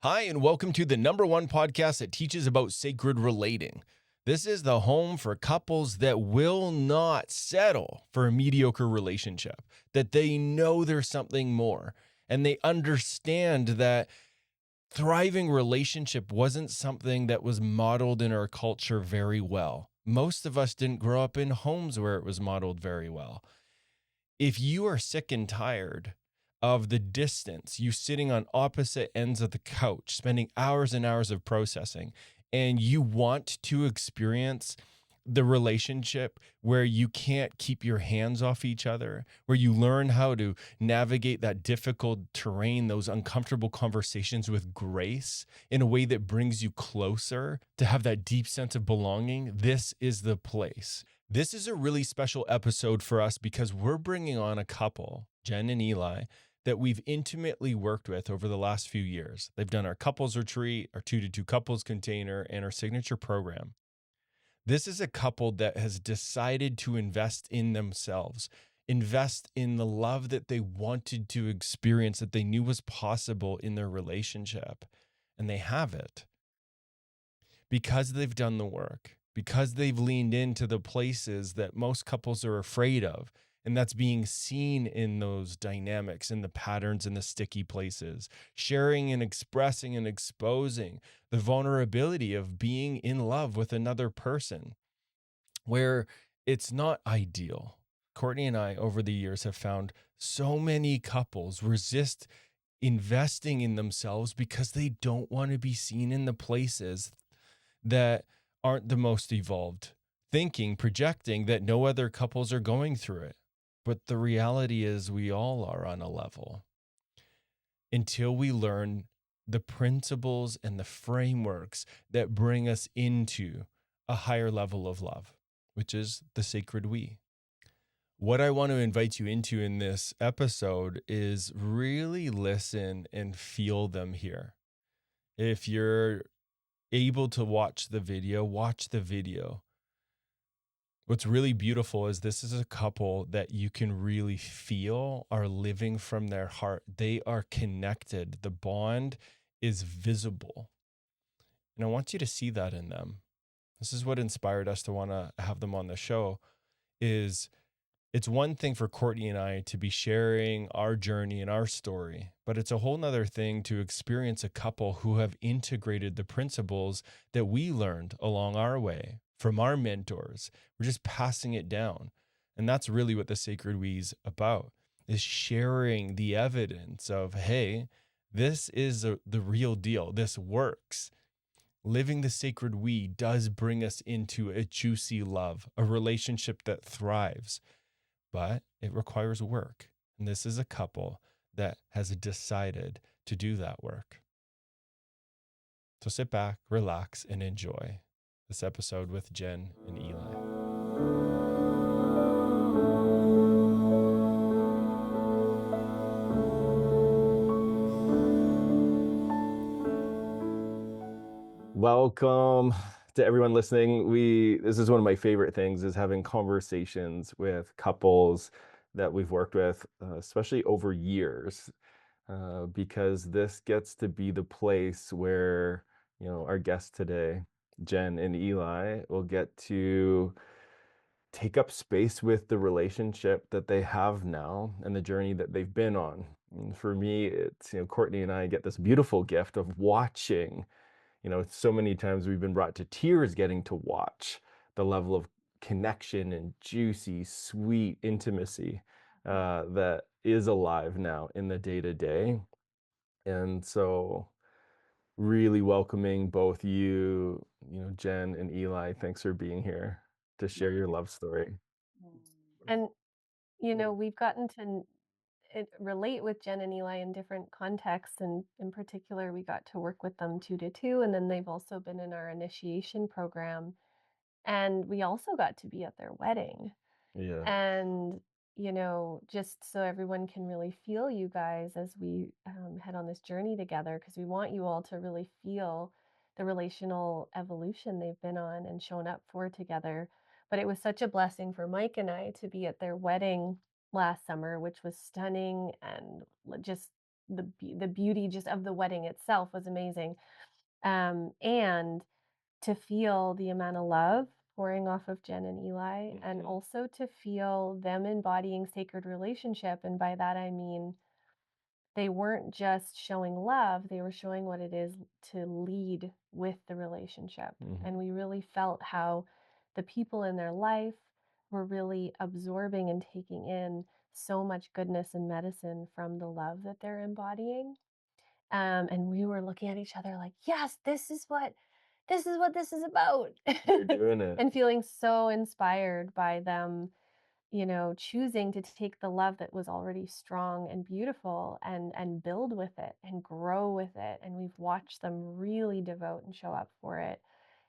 Hi, and welcome to the number one podcast that teaches about sacred relating. This is the home for couples that will not settle for a mediocre relationship, that they know there's something more, and they understand that thriving relationship wasn't something that was modeled in our culture very well. Most of us didn't grow up in homes where it was modeled very well. If you are sick and tired of the distance, you sitting on opposite ends of the couch, spending hours and hours of processing, and you want to experience the relationship where you can't keep your hands off each other, where you learn how to navigate that difficult terrain, those uncomfortable conversations with grace in a way that brings you closer to have that deep sense of belonging, this is the place. This is a really special episode for us because we're bringing on a couple, Jen and Eli, that we've intimately worked with over the last few years. They've done our couples retreat, our 2-to-2 couples container, and our signature program. This is a couple that has decided to invest in themselves, invest in the love that they wanted to experience, that they knew was possible in their relationship. And they have it because they've done the work, because they've leaned into the places that most couples are afraid of. And that's being seen in those dynamics, in the patterns, in the sticky places, sharing and expressing and exposing the vulnerability of being in love with another person where it's not ideal. Courtney and I, over the years, have found so many couples resist investing in themselves because they don't want to be seen in the places that aren't the most evolved, thinking, projecting that no other couples are going through it. But the reality is we all are on a level until we learn the principles and the frameworks that bring us into a higher level of love, which is the sacred we. What I want to invite you into in this episode is really listen and feel them here. If you're able to watch the video, watch the video. What's really beautiful is this is a couple that you can really feel are living from their heart. They are connected. The bond is visible. And I want you to see that in them. This is what inspired us to want to have them on the show is it's one thing for Courtney and I to be sharing our journey and our story, but it's a whole nother thing to experience a couple who have integrated the principles that we learned along our way from our mentors. We're just passing it down. And that's really what the Sacred We's about, is sharing the evidence of, hey, this is the real deal. This works. Living the sacred we does bring us into a juicy love, a relationship that thrives, but it requires work. And this is a couple that has decided to do that work. So sit back, relax, and enjoy this episode with Jen and Eli. Welcome to everyone listening. This is one of my favorite things is having conversations with couples that we've worked with, especially over years, because this gets to be the place where, our guest today, Jen and Eli, will get to take up space with the relationship that they have now and the journey that they've been on. And for me, it's, Courtney and I get this beautiful gift of watching. So many times we've been brought to tears getting to watch the level of connection and juicy, sweet intimacy that is alive now in the day-to-day. And so really welcoming both you, Jen and Eli. Thanks for being here to share your love story. And, we've gotten to relate with Jen and Eli in different contexts. And in particular, we got to work with them 2-to-2. And then they've also been in our initiation program. And we also got to be at their wedding. Yeah. And, just so everyone can really feel you guys as we head on this journey together, because we want you all to really feel the relational evolution they've been on and shown up for together. But it was such a blessing for Mike and I to be at their wedding last summer, which was stunning and just the beauty just of the wedding itself was amazing. And to feel the amount of love pouring off of Jen and Eli, and also to feel them embodying sacred relationship. And by that, I mean, they weren't just showing love, they were showing what it is to lead with the relationship. And we really felt how the people in their life were really absorbing and taking in so much goodness and medicine from the love that they're embodying. And we were looking at each other like, yes, this is what this is about. You're doing it. And feeling so inspired by them, choosing to take the love that was already strong and beautiful and build with it and grow with it. And we've watched them really devote and show up for it.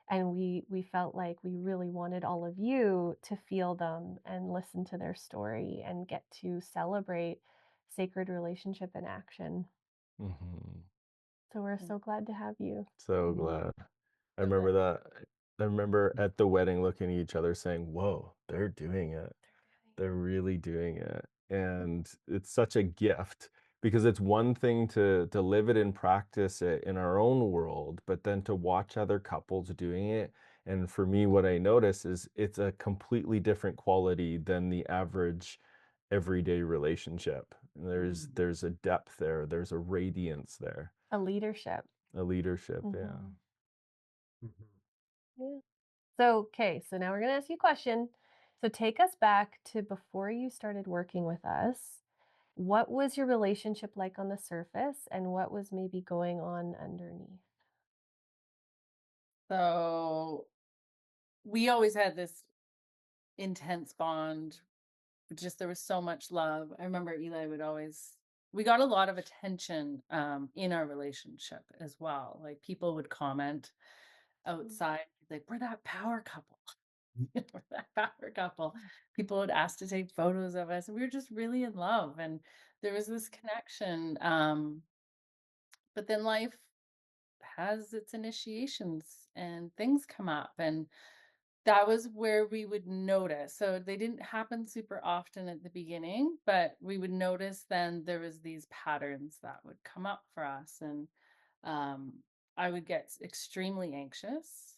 And we felt like we really wanted all of you to feel them and listen to their story and get to celebrate sacred relationship in action. Mhm. So we're so glad to have you. So glad. I remember that. I remember at the wedding looking at each other saying, "Whoa, they're doing it. They're really doing it." And it's such a gift because it's one thing to live it and practice it in our own world, but then to watch other couples doing it. And for me, what I notice is it's a completely different quality than the average everyday relationship. There's a depth there, there's a radiance there, A leadership. a leadership, yeah. Mhm. Yeah. So, okay, so now we're going to ask you a question. So, take us back to before you started working with us. What was your relationship like on the surface, and what was maybe going on underneath? So we always had this intense bond. Just there was so much love. I remember Eli would always we got a lot of attention in our relationship as well. Like people would comment outside, like, we're that power couple. We're that power couple. People would ask to take photos of us. And we were just really in love. And there was this connection. But then life has its initiations and things come up. And that was where we would notice. So they didn't happen super often at the beginning, but we would notice then there was these patterns that would come up for us. And um, I would get extremely anxious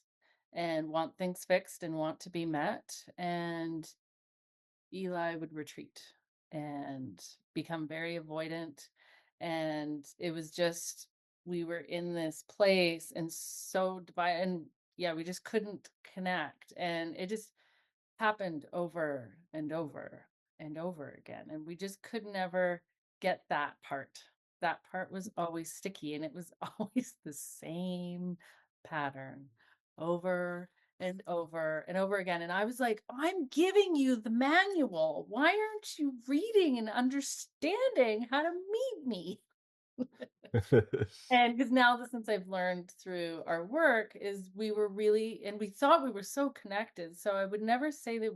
and want things fixed and want to be met. And Eli would retreat and become very avoidant. And it was just, we were in this place and so divided. And yeah, we just couldn't connect. And it just happened over and over and over again. And we just could never get that part. That part was always sticky and it was always the same pattern over and over and over again. And I was like, I'm giving you the manual. Why aren't you reading and understanding how to meet me? And because now, since I've learned through our work, is we were really, and we thought we were so connected. So I would never say that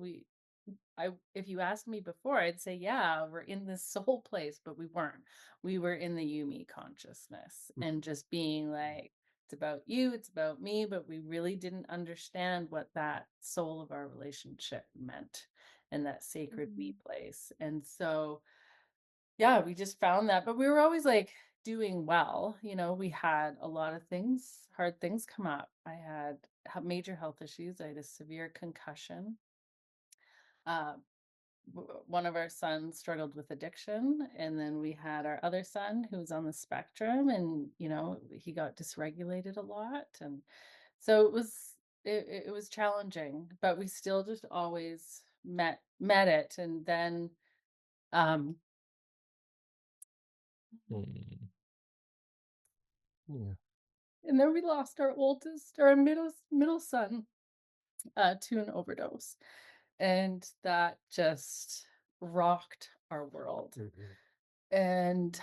if you asked me before, I'd say, yeah, we're in this soul place, but we weren't. We were in the Yumi consciousness and just being like, it's about you, it's about me, but we really didn't understand what that soul of our relationship meant and that sacred we place. And so, yeah, we just found that, but we were always like doing well. We had a lot of things, hard things come up. I had major health issues. I had a severe concussion. Uh, One of our sons struggled with addiction, and then we had our other son who was on the spectrum, and he got dysregulated a lot, and so it was challenging, but we still just always met it. And then um Mm. Yeah. and then we lost our oldest, our middle son, to an overdose. And that just rocked our world. And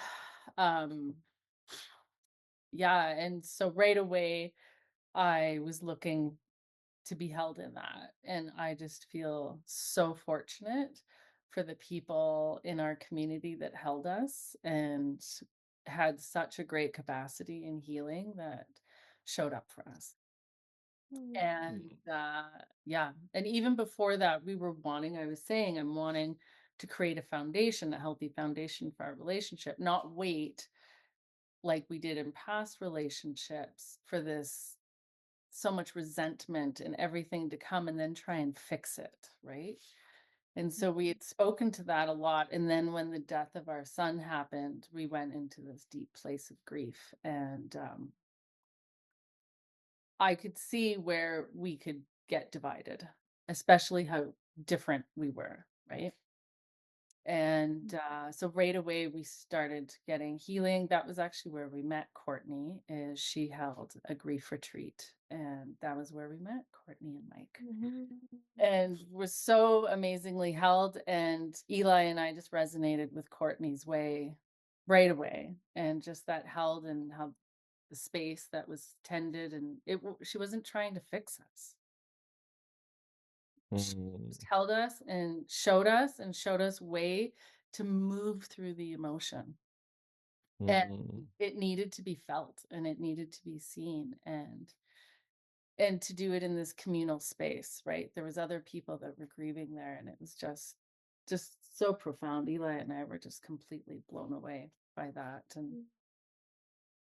um yeah, and so right away I was looking to be held in that. And I just feel so fortunate for the people in our community that held us and had such a great capacity in healing that showed up for us. And yeah, and even before that, I was saying, I'm wanting to create a foundation, a healthy foundation for our relationship, not wait. like we did in past relationships, for this so much resentment and everything to come and then try and fix it, right? And so we had spoken to that a lot. And then when the death of our son happened, we went into this deep place of grief. And I could see where we could get divided, especially how different we were, right? And so right away we started getting healing. That was actually where we met Courtney. Is she held a grief retreat, and that was where we met Courtney and Mike, and was so amazingly held. And Eli and I just resonated with Courtney's way right away, and just that held, and how the space that was tended, and she wasn't trying to fix us. She Mm, just held us and showed us way to move through the emotion. And mm, it needed to be felt, and it needed to be seen, and to do it in this communal space, right? There was other people that were grieving there, and it was just so profound. Eli and I were just completely blown away by that.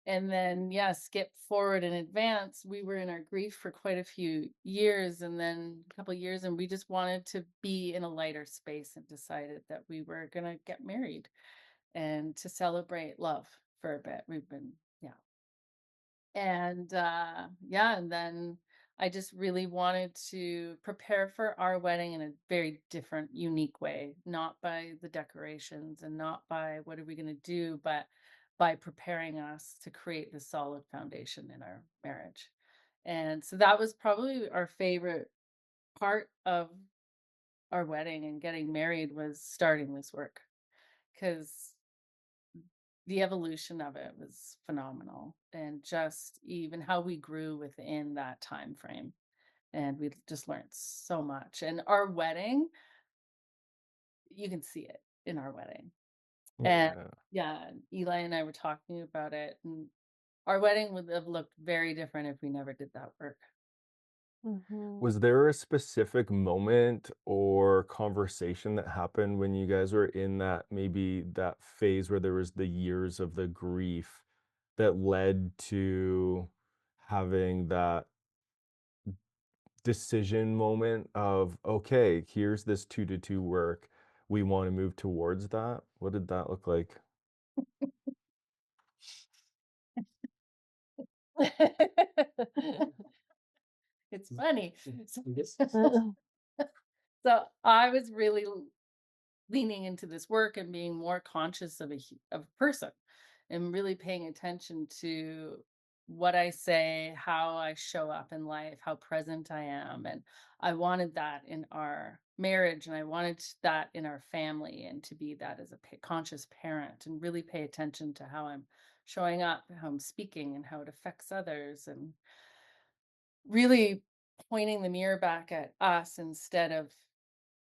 And then, yeah, skip forward in advance. We were in our grief for quite a few years, and then a couple years, and we just wanted to be in a lighter space, and decided that we were going to get married and to celebrate love for a bit. We've been, yeah. And yeah, and then I just really wanted to prepare for our wedding in a very different, unique way, not by the decorations and not by what are we going to do, but by preparing us to create this solid foundation in our marriage. And so that was probably our favorite part of our wedding and getting married, was starting this work, because the evolution of it was phenomenal, and just even how we grew within that time frame, and we just learned so much. And our wedding, you can see it in our wedding. And yeah. yeah, Eli and I were talking about it, and our wedding would have looked very different if we never did that work. Was there a specific moment or conversation that happened when you guys were in that, maybe that phase where there was the years of the grief, that led to having that decision moment of, okay, here's this 2 to 2 work. We want to move towards that. What did that look like? It's funny. So I was really leaning into this work and being more conscious of of a person, and really paying attention to what I say, how I show up in life, how present I am. And I wanted that in our marriage, and I wanted that in our family, and to be that as a conscious parent, and really pay attention to how I'm showing up, how I'm speaking, and how it affects others, and really pointing the mirror back at us instead of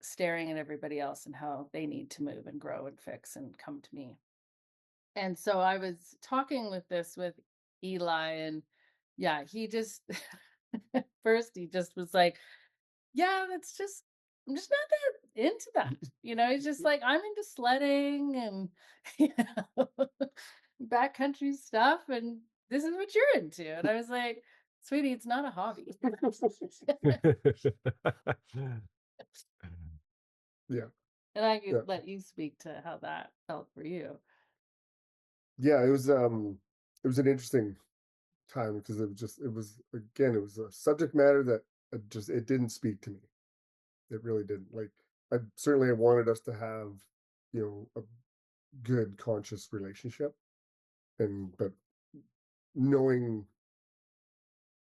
staring at everybody else and how they need to move and grow and fix and come to me. And so I was talking with Eli, and yeah, he just at first he just was like, yeah, that's just, I'm just not that into that. He's just like, I'm into sledding and you backcountry stuff, and this is what you're into. And I was like, sweetie, it's not a hobby. Yeah, And I yeah, could let you speak to how that felt for you. yeah. It was an interesting time, because it was a subject matter that it didn't speak to me. It really didn't. Like, I certainly wanted us to have, a good conscious relationship, but knowing,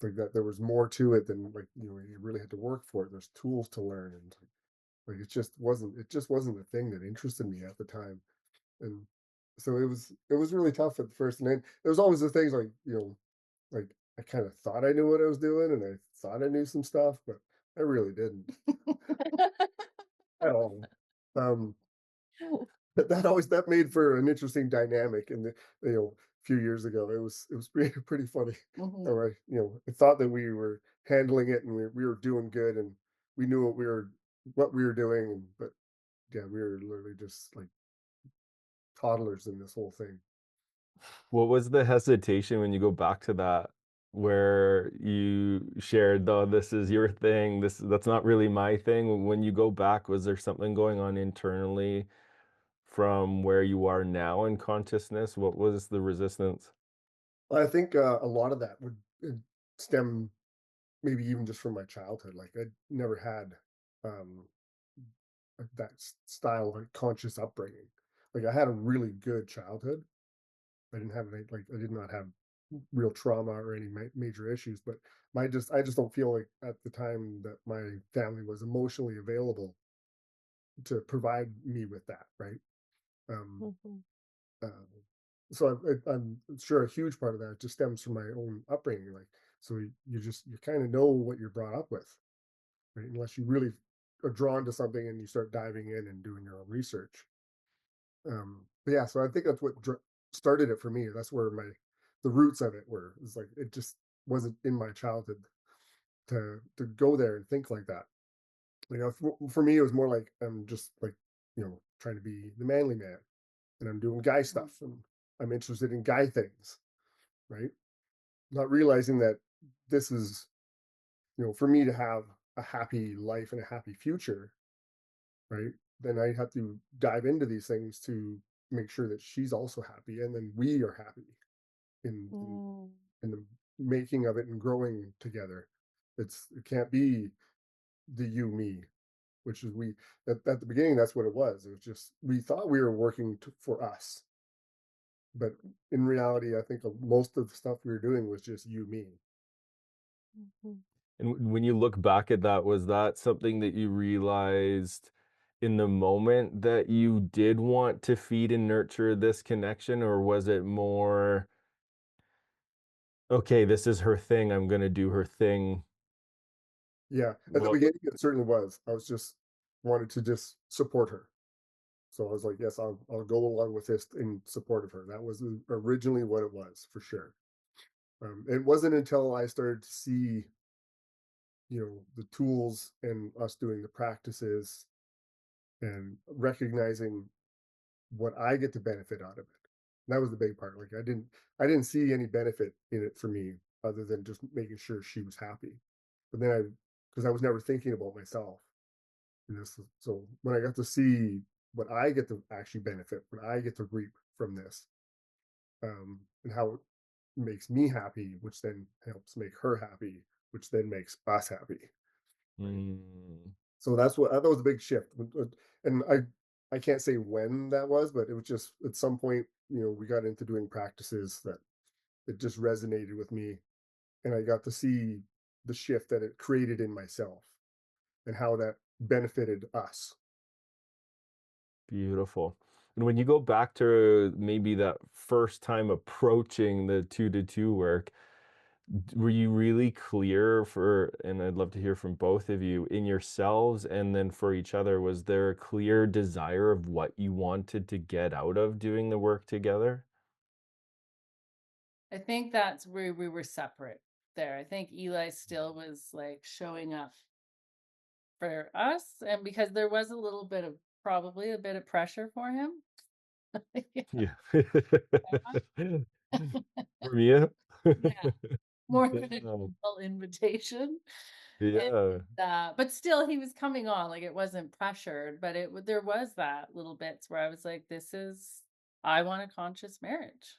like, that there was more to it than, like, you really had to work for it. There's tools to learn, and like it just wasn't the thing that interested me at the time. And so it was really tough at first. And then there was always the things, like, like, I kind of thought I knew what I was doing, and I thought I knew some stuff, but I really didn't at all. Um, but that made for an interesting dynamic. And a few years ago, it was pretty funny. Mhm. All right, I thought that we were handling it, and we were doing good, and we knew what we were doing, but yeah, we were literally just like toddlers in this whole thing. What was the hesitation when you go back to that, where you shared, "Oh, this is your thing, that's not really my thing." When you go back, was there something going on internally from where you are now in consciousness? What was the resistance? I think a lot of that would stem maybe even just from my childhood. Like I never had um, that style of like conscious upbringing. Like I had a really good childhood. I didn't have any, like I did not have real trauma or any major issues, but I just don't feel like at the time that my family was emotionally available to provide me with that, right? Um, Mhm. uh, so I'm sure a huge part of that just stems from my own upbringing. Like, so you kind of know what you're brought up with, right? Unless you really are drawn to something and you start diving in and doing your own research. But yeah, so I think that's what started it for me. That's where the roots of it were. It's like it just wasn't in my childhood to go there and think like that. You know, for me, it was more like I'm just like trying to be the manly man, and I'm doing guy stuff, and I'm interested in guy things, right? Not realizing that this is for me to have a happy life and a happy future, right? Then I have to dive into these things to make sure that she's also happy, and then we are happy in in, Mm. in the making of it and growing together. It can't be the you me, which is we at the beginning. That's what it was. It was just we thought we were working for us, but in reality, I think most of the stuff we were doing was just you me. Mhm. And when you look back at that, was that something that you realized in the moment that you did want to feed and nurture this connection, or was it more, okay, this is her thing, I'm gonna do her thing? Yeah, at the What? beginning, it certainly was. I was just wanted to just support her. So I was like, yes, I'll go along with this in support of her. That was originally what it was for sure. It wasn't until I started to see, the tools and us doing the practices and recognizing what I get to benefit out of it. That was the big part. Like I didn't see any benefit in it for me other than just making sure she was happy. But then because I was never thinking about myself. So when I got to see what I get to actually benefit, what I get to reap from this, and how it makes me happy, which then helps make her happy, which then makes us happy, right? Mm, So that was a big shift, and I can't say when that was, but it was just at some point, we got into doing practices that it just resonated with me, and I got to see the shift that it created in myself and how that benefited us. beautiful. And when you go back to maybe that first time approaching the 2-to-2 work, were you really clear for, and I'd love to hear from both of you, in yourselves and then for each other, was there a clear desire of what you wanted to get out of doing the work together? I think that's where we were separate there. I think Eli still was like showing up for us, and because there was a little bit of probably a bit of pressure for him. Yeah. From you? Yeah, more of an Yeah. invitation. And Yeah. but still he was coming on, like it wasn't pressured, but there was that little bits where I was like, this is I want a conscious marriage.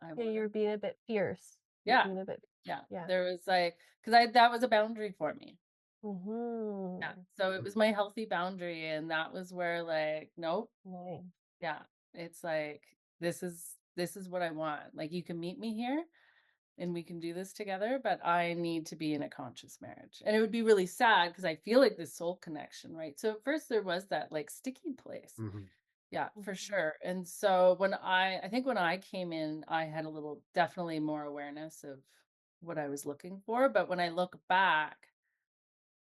I Yeah, want it. you're being a bit fierce. You're Yeah. being a bit, Yeah. yeah. There was like, because I that was a boundary for me. Yeah. Mhm. So it was my healthy boundary. And that was where like, nope. Nice. Yeah. It's like this is what I want. Like you can meet me here and we can do this together, but I need to be in a conscious marriage. And it would be really sad because I feel like this soul connection, right? So at first there was that like sticky place. Mm-hmm. Yeah, for Mhm. sure. And so I think when I came in, I had a little definitely more awareness of what I was looking for. But when I look back,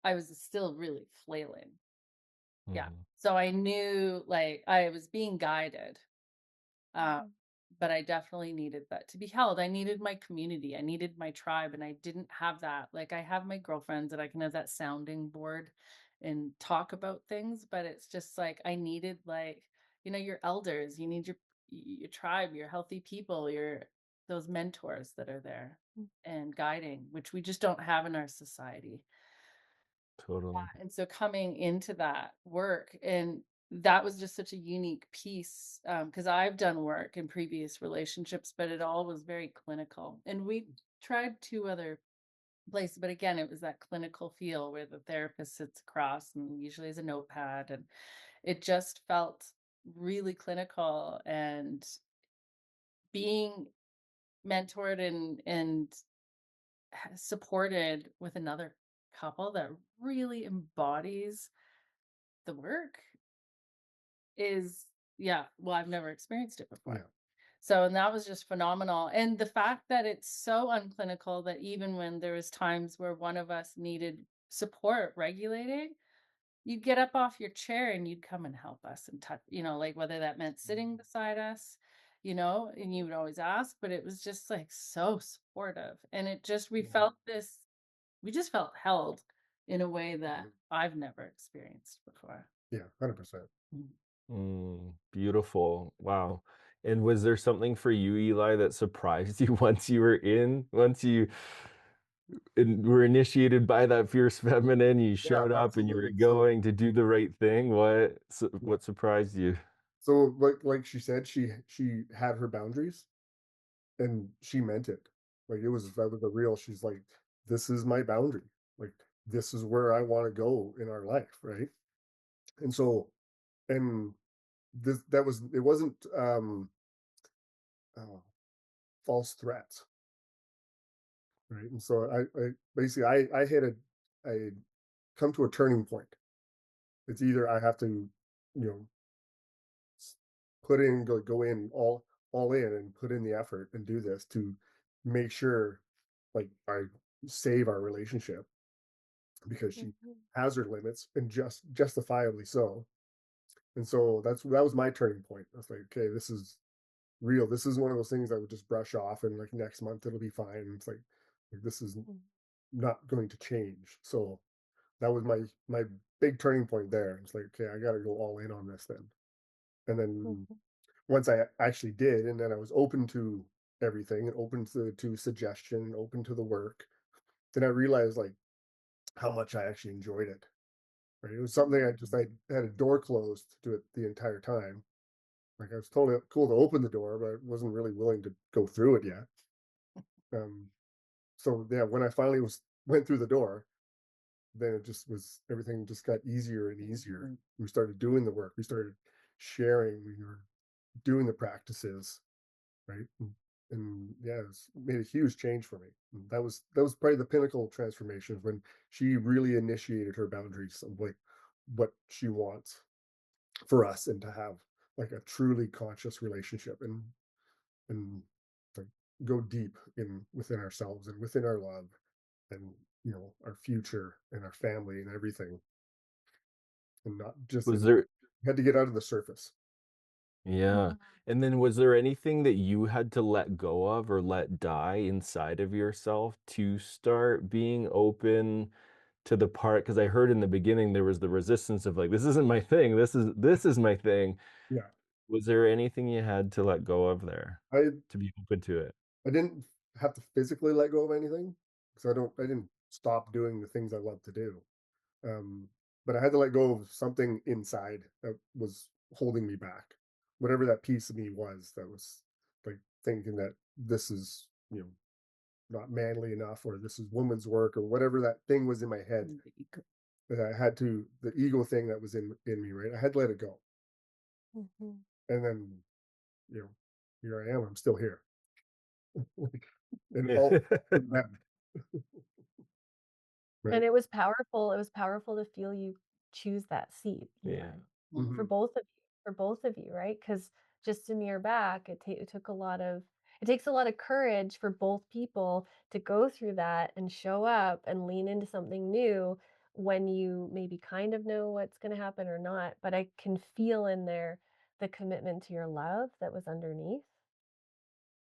I was still really flailing. Yeah. Mhm. So I knew like I was being guided. Uh, Mhm. but I definitely needed that to be held. I needed my community. I needed my tribe, and I didn't have that. Like I have my girlfriends that I can have that sounding board and talk about things, but it's just like I needed like, your elders. You need your tribe, your healthy people, your those mentors that are there and guiding, which we just don't have in our society. Totally. And so coming into that work, and that was just such a unique piece, because I've done work in previous relationships, but it all was very clinical. And we tried 2 other places, but again, it was that clinical feel where the therapist sits across and usually has a notepad, and it just felt really clinical. And being mentored and supported with another couple that really embodies the work is, yeah, well, I've never experienced it before. Yeah. So, and that was just phenomenal. And the fact that it's so unclinical that even when there was times where one of us needed support regulating, you'd get up off your chair and you'd come and help us and touch, like whether that meant sitting beside us, and you would always ask, but it was just like so supportive. And it just, we just felt held in a way that I've never experienced before. Yeah, 100%. Beautiful. Wow. And was there something for you, Eli, that surprised you once you were initiated by that fierce feminine, you showed up and you were Absolutely. So going to do the right thing? What surprised you? so like she said, she had her boundaries and she meant it. Like that was a real, she's like, this is my boundary. Like this is where I want to go in our life, right? And so and it wasn't uh, false threats, right? And so I basically I hit I come to a turning point. It's either I have to, you know, put in, go in all in and put in the effort and do this to make sure like I save our relationship, because she has her limits, and justifiably so. And so that was my turning point. I was like, okay, this is real. This is one of those things I would just brush off and like next month it'll be fine. And it's like this is not going to change. So that was my big turning point there. It's like, okay, I got to go all in on this then. And then once I actually did, and then I was open to everything and open to suggestion, open to the work, then I realized like how much I actually enjoyed it. Right? It was something I had a door closed to it the entire time. Like I was totally cool to open the door, but I wasn't really willing to go through it yet. Um, so yeah, when I finally went through the door, then it just was, everything just got easier and easier. We started doing the work. We started sharing. We were doing the practices, right? And yeah, it's made a huge change for me. And that was probably the pinnacle transformation, when she really initiated her boundaries of like what she wants for us, and to have like a truly conscious relationship, and like go deep within ourselves and within our love, and our future and our family and everything, and not just Was there had to get out of the surface. Yeah. And then was there anything that you had to let go of or let die inside of yourself to start being open to the part? Because I heard in the beginning there was the resistance of like, this isn't my thing. This is my thing. Yeah, Was there anything you had to let go of there I to be open to it? I didn't have to physically let go of anything, because I didn't stop doing the things I love to do. Um, but I had to let go of something inside that was holding me back. Whatever that piece of me was that was like thinking that this is, not manly enough, or this is woman's work, or whatever that thing was in my head, that I had to, the ego thing that was in me, right? I had to let it go. And then, here I am, I'm still here. And all that, right? And it was powerful. It was powerful to feel you choose that seat, Yeah. for Mhm. both of you, right? Because just to mirror back, it took a lot of, it takes a lot of courage for both people to go through that and show up and lean into something new when you maybe kind of know what's going to happen or not. But I can feel in there the commitment to your love that was underneath.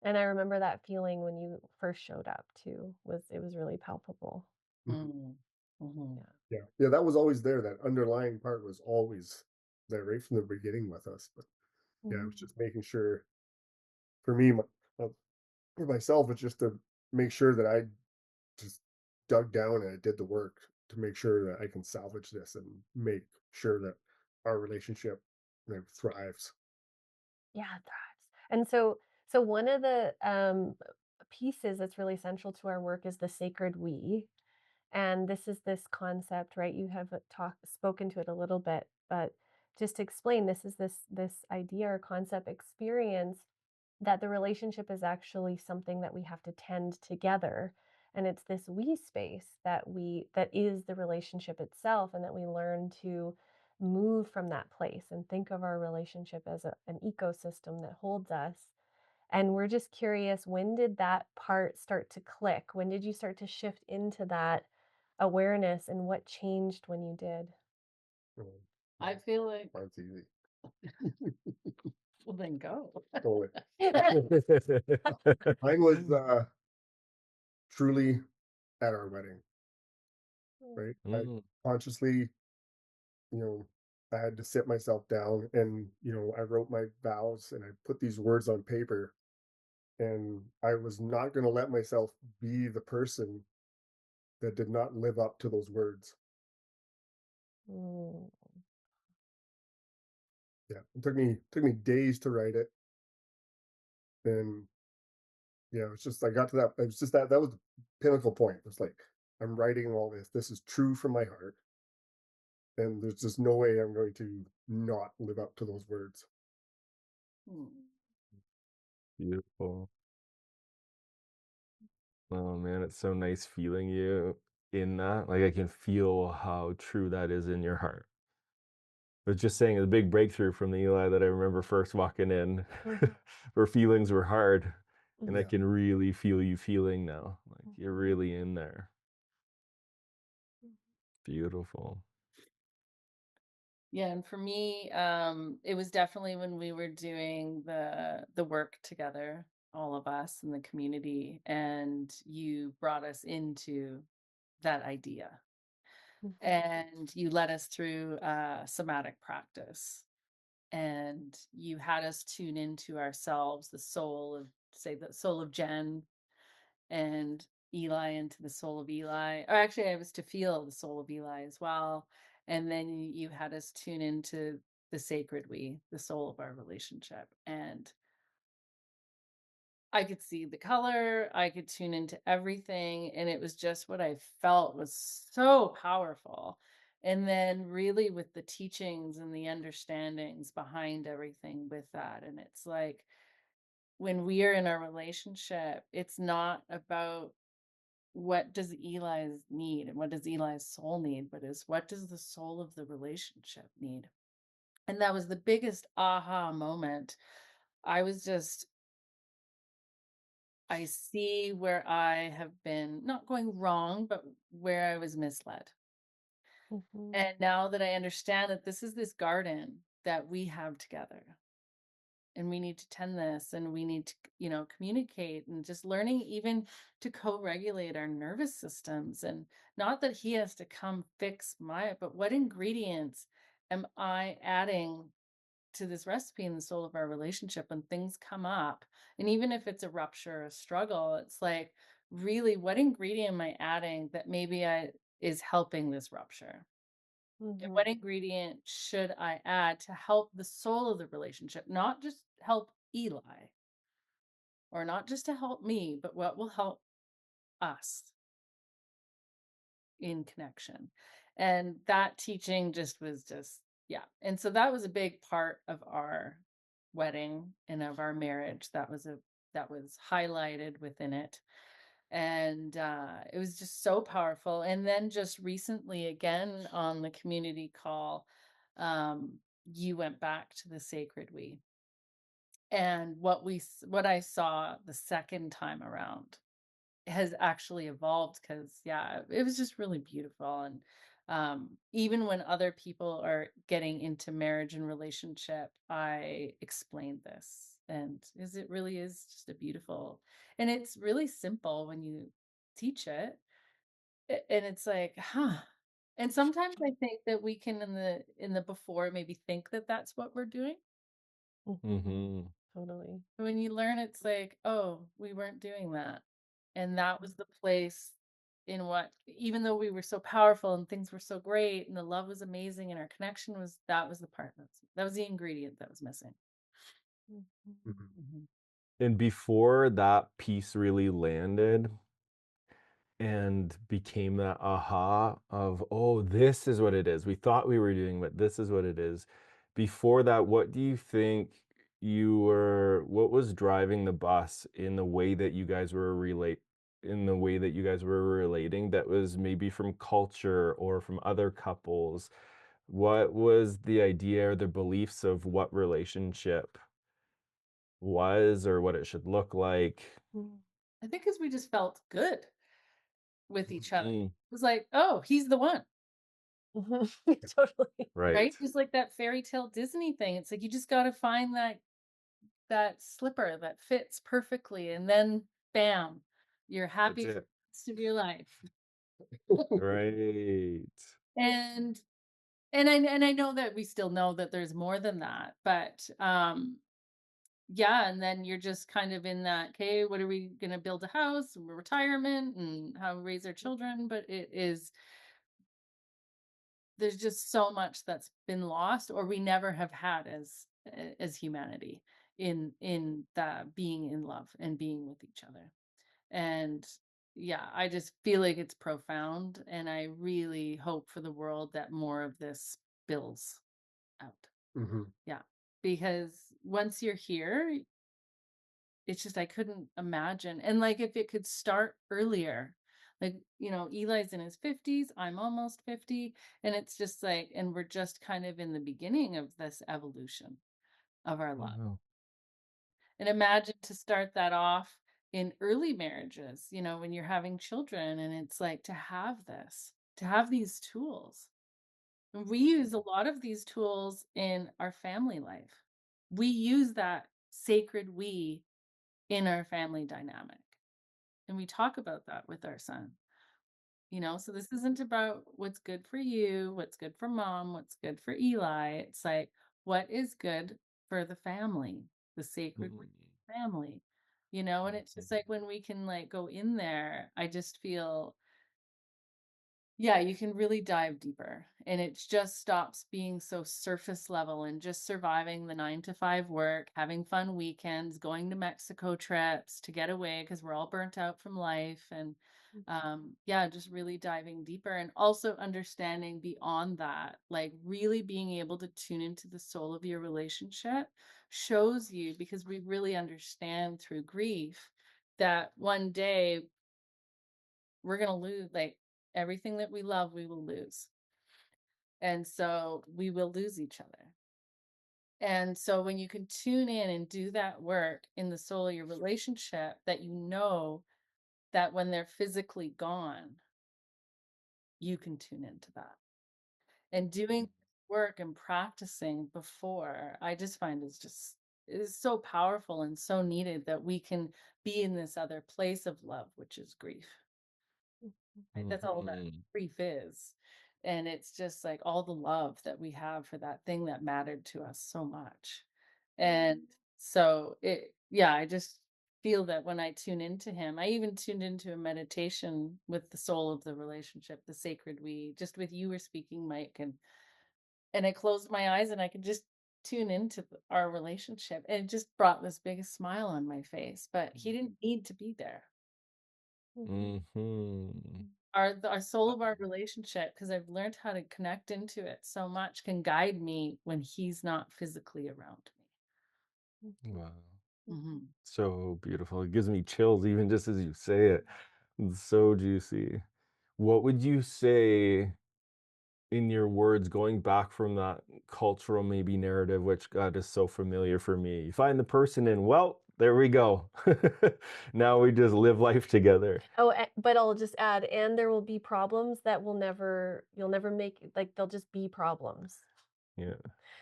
And I remember that feeling when you first showed up too. It was really palpable. Mhm. Yeah. Yeah, that was always there. That underlying part was always there right from the beginning with us. But yeah, it was just making sure for me, uh, for myself, it's just to make sure that I just dug down and I did the work to make sure that I can salvage this and make sure that our relationship, thrives. Yeah, it thrives. And so one of the pieces that's really central to our work is the sacred we. And this is this concept, right? You have spoken to it a little bit, but just to explain, this is this idea or concept experience that the relationship is actually something that we have to tend together. And it's this we space that is the relationship itself, and that we learn to move from that place and think of our relationship as an ecosystem that holds us. And we're just curious, when did that part start to click? When did you start to shift into that awareness, and what changed when you did? Um, I feel like, Mine's easy. well, then go. Totally. Mine was truly at our wedding, right? I Mm. consciously, you know, I had to sit myself down and, I wrote my vows and I put these words on paper, and I was not going to let myself be the person that did not live up to those words. Mm. Yeah. It took me days to write it. And yeah, it's just I got to that. It was just that was the pinnacle point. It's like I'm writing all this. This is true from my heart, and there's just no way I'm going to not live up to those words. Hmm. Beautiful. Oh man, it's so nice feeling you in that. Like I can feel how true that is in your heart. But just saying, a big breakthrough from the Eli that I remember first walking in, Mhm. where feelings were hard, and I Yeah. can really feel you feeling now. Like you're Mhm. really in there. Beautiful. Yeah, and for me, it was definitely when we were doing the work together, all of us in the community, and you brought us into that idea, Mhm. and you led us through somatic practice, and you had us tune into ourselves, the soul of, say, the soul of Jen, and Eli into the soul of Eli. Or actually, I was to feel the soul of Eli as well. And then you had us tune into the sacred we, the soul of our relationship. And I could see the color, I could tune into everything. And it was just what I felt was so powerful. And then, really, with the teachings and the understandings behind everything with that. And it's like, when we are in our relationship, it's not about what does Eli's need and what does Eli's soul need, but is what does the soul of the relationship need? And that was the biggest aha moment. I was just, I see where I have been not going wrong, but where I was misled. Mhm. And now that I understand that this is this garden that we have together, and we need to tend this, and we need to, communicate, and just learning even to co-regulate our nervous systems. And not that he has to come fix but what ingredients am I adding to this recipe in the soul of our relationship when things come up? And even if it's a rupture or a struggle, it's like, really, what ingredient am I adding that maybe I is helping this rupture? And Mhm. what ingredient should I add to help the soul of the relationship, not just help Eli, or not just to help me, but what will help us in connection? And that teaching just, yeah. And so that was a big part of our wedding and of our marriage. That was highlighted within it. And it was just so powerful. And then just recently, again on the community call, um, you went back to the sacred we. And what I saw the second time around has actually evolved, because yeah, it was just really beautiful. And even when other people are getting into marriage and relationship, I explained this, and is it really is just a beautiful, and it's really simple when you teach it. And it's like, huh. And sometimes I think that we can, in the before, maybe think that that's what we're doing. Mhm. Mm-hmm. Totally. When you learn, it's like, oh, we weren't doing that. And that was the place in what, even though we were so powerful and things were so great and the love was amazing and our connection was, that was the part that was the ingredient that was missing. Mhm. Mhm. And before that piece really landed and became that aha of, oh, this is what it is. We thought we were doing, but this is what it is. Before that, what do you think what was driving the bus in the way that you guys were relating that was maybe from culture or from other couples? What was the idea or the beliefs of what relationship was or what it should look like? Mm. I think because we just felt good with each other. Mm, It was like, oh, he's the one, Mhm. Totally. right. right? Just like that fairy tale Disney thing. It's like you just got to find that slipper that fits perfectly, and then bam, you're happy That's for it. the rest of your life. Right. And and I know that we still know that there's more than that, but yeah, and then you're just kind of in that, okay, what are we gonna build a house, retirement, and how we raise our children? But there's just so much that's been lost or we never have had as humanity in the being in love and being with each other. And yeah, I just feel like it's profound and I really hope for the world that more of this spills out. Hmm. Yeah. Because once you're here, it's just I couldn't imagine. And like if it could start earlier, like, Eli's in his 50s, I'm almost 50, and it's just like, and we're just kind of in the beginning of this evolution of our love. Wow. And imagine to start that off in early marriages, when you're having children, and it's like to have these tools. And we use a lot of these tools in our family life. We use that sacred we in our family dynamic. And we talk about that with our son. So this isn't about what's good for you, what's good for mom, what's good for Eli. It's like, what is good for the family, the sacred Mm, family, and it's just like when we can like go in there, I just feel, yeah, you can really dive deeper and it just stops being so surface level and just surviving the 9 to 5 work, having fun weekends, going to Mexico trips to get away because we're all burnt out from life. And yeah, just really diving deeper and also understanding beyond that, like really being able to tune into the soul of your relationship shows you, because we really understand through grief that one day we're going to lose, like everything that we love, we will lose. And so we will lose each other. And so when you can tune in and do that work in the soul of your relationship, that that when they're physically gone, you can tune into that. And doing work and practicing before, I just find is so powerful and so needed that we can be in this other place of love, which is grief. Right? That's all that mhm. grief is. And it's just like all the love that we have for that thing that mattered to us so much. And so yeah, I just feel that when I tune into him, I even tuned into a meditation with the soul of the relationship, the sacred we, just with you were speaking, Mike, and I closed my eyes and I could just tune into our relationship. And it just brought this biggest smile on my face, but he didn't need to be there. Mhm. Our soul of our relationship, because I've learned how to connect into it so much, can guide me when he's not physically around Wow. me. Mm-hmm. So beautiful. It gives me chills even just as you say it. It's so juicy. What would you say in your words, going back from that cultural maybe narrative, which God is so familiar for me? You find the person and well, there we go. Now we just live life together. Oh, but I'll just add, and there will be problems that you'll never make, like, they'll just be problems. Yeah.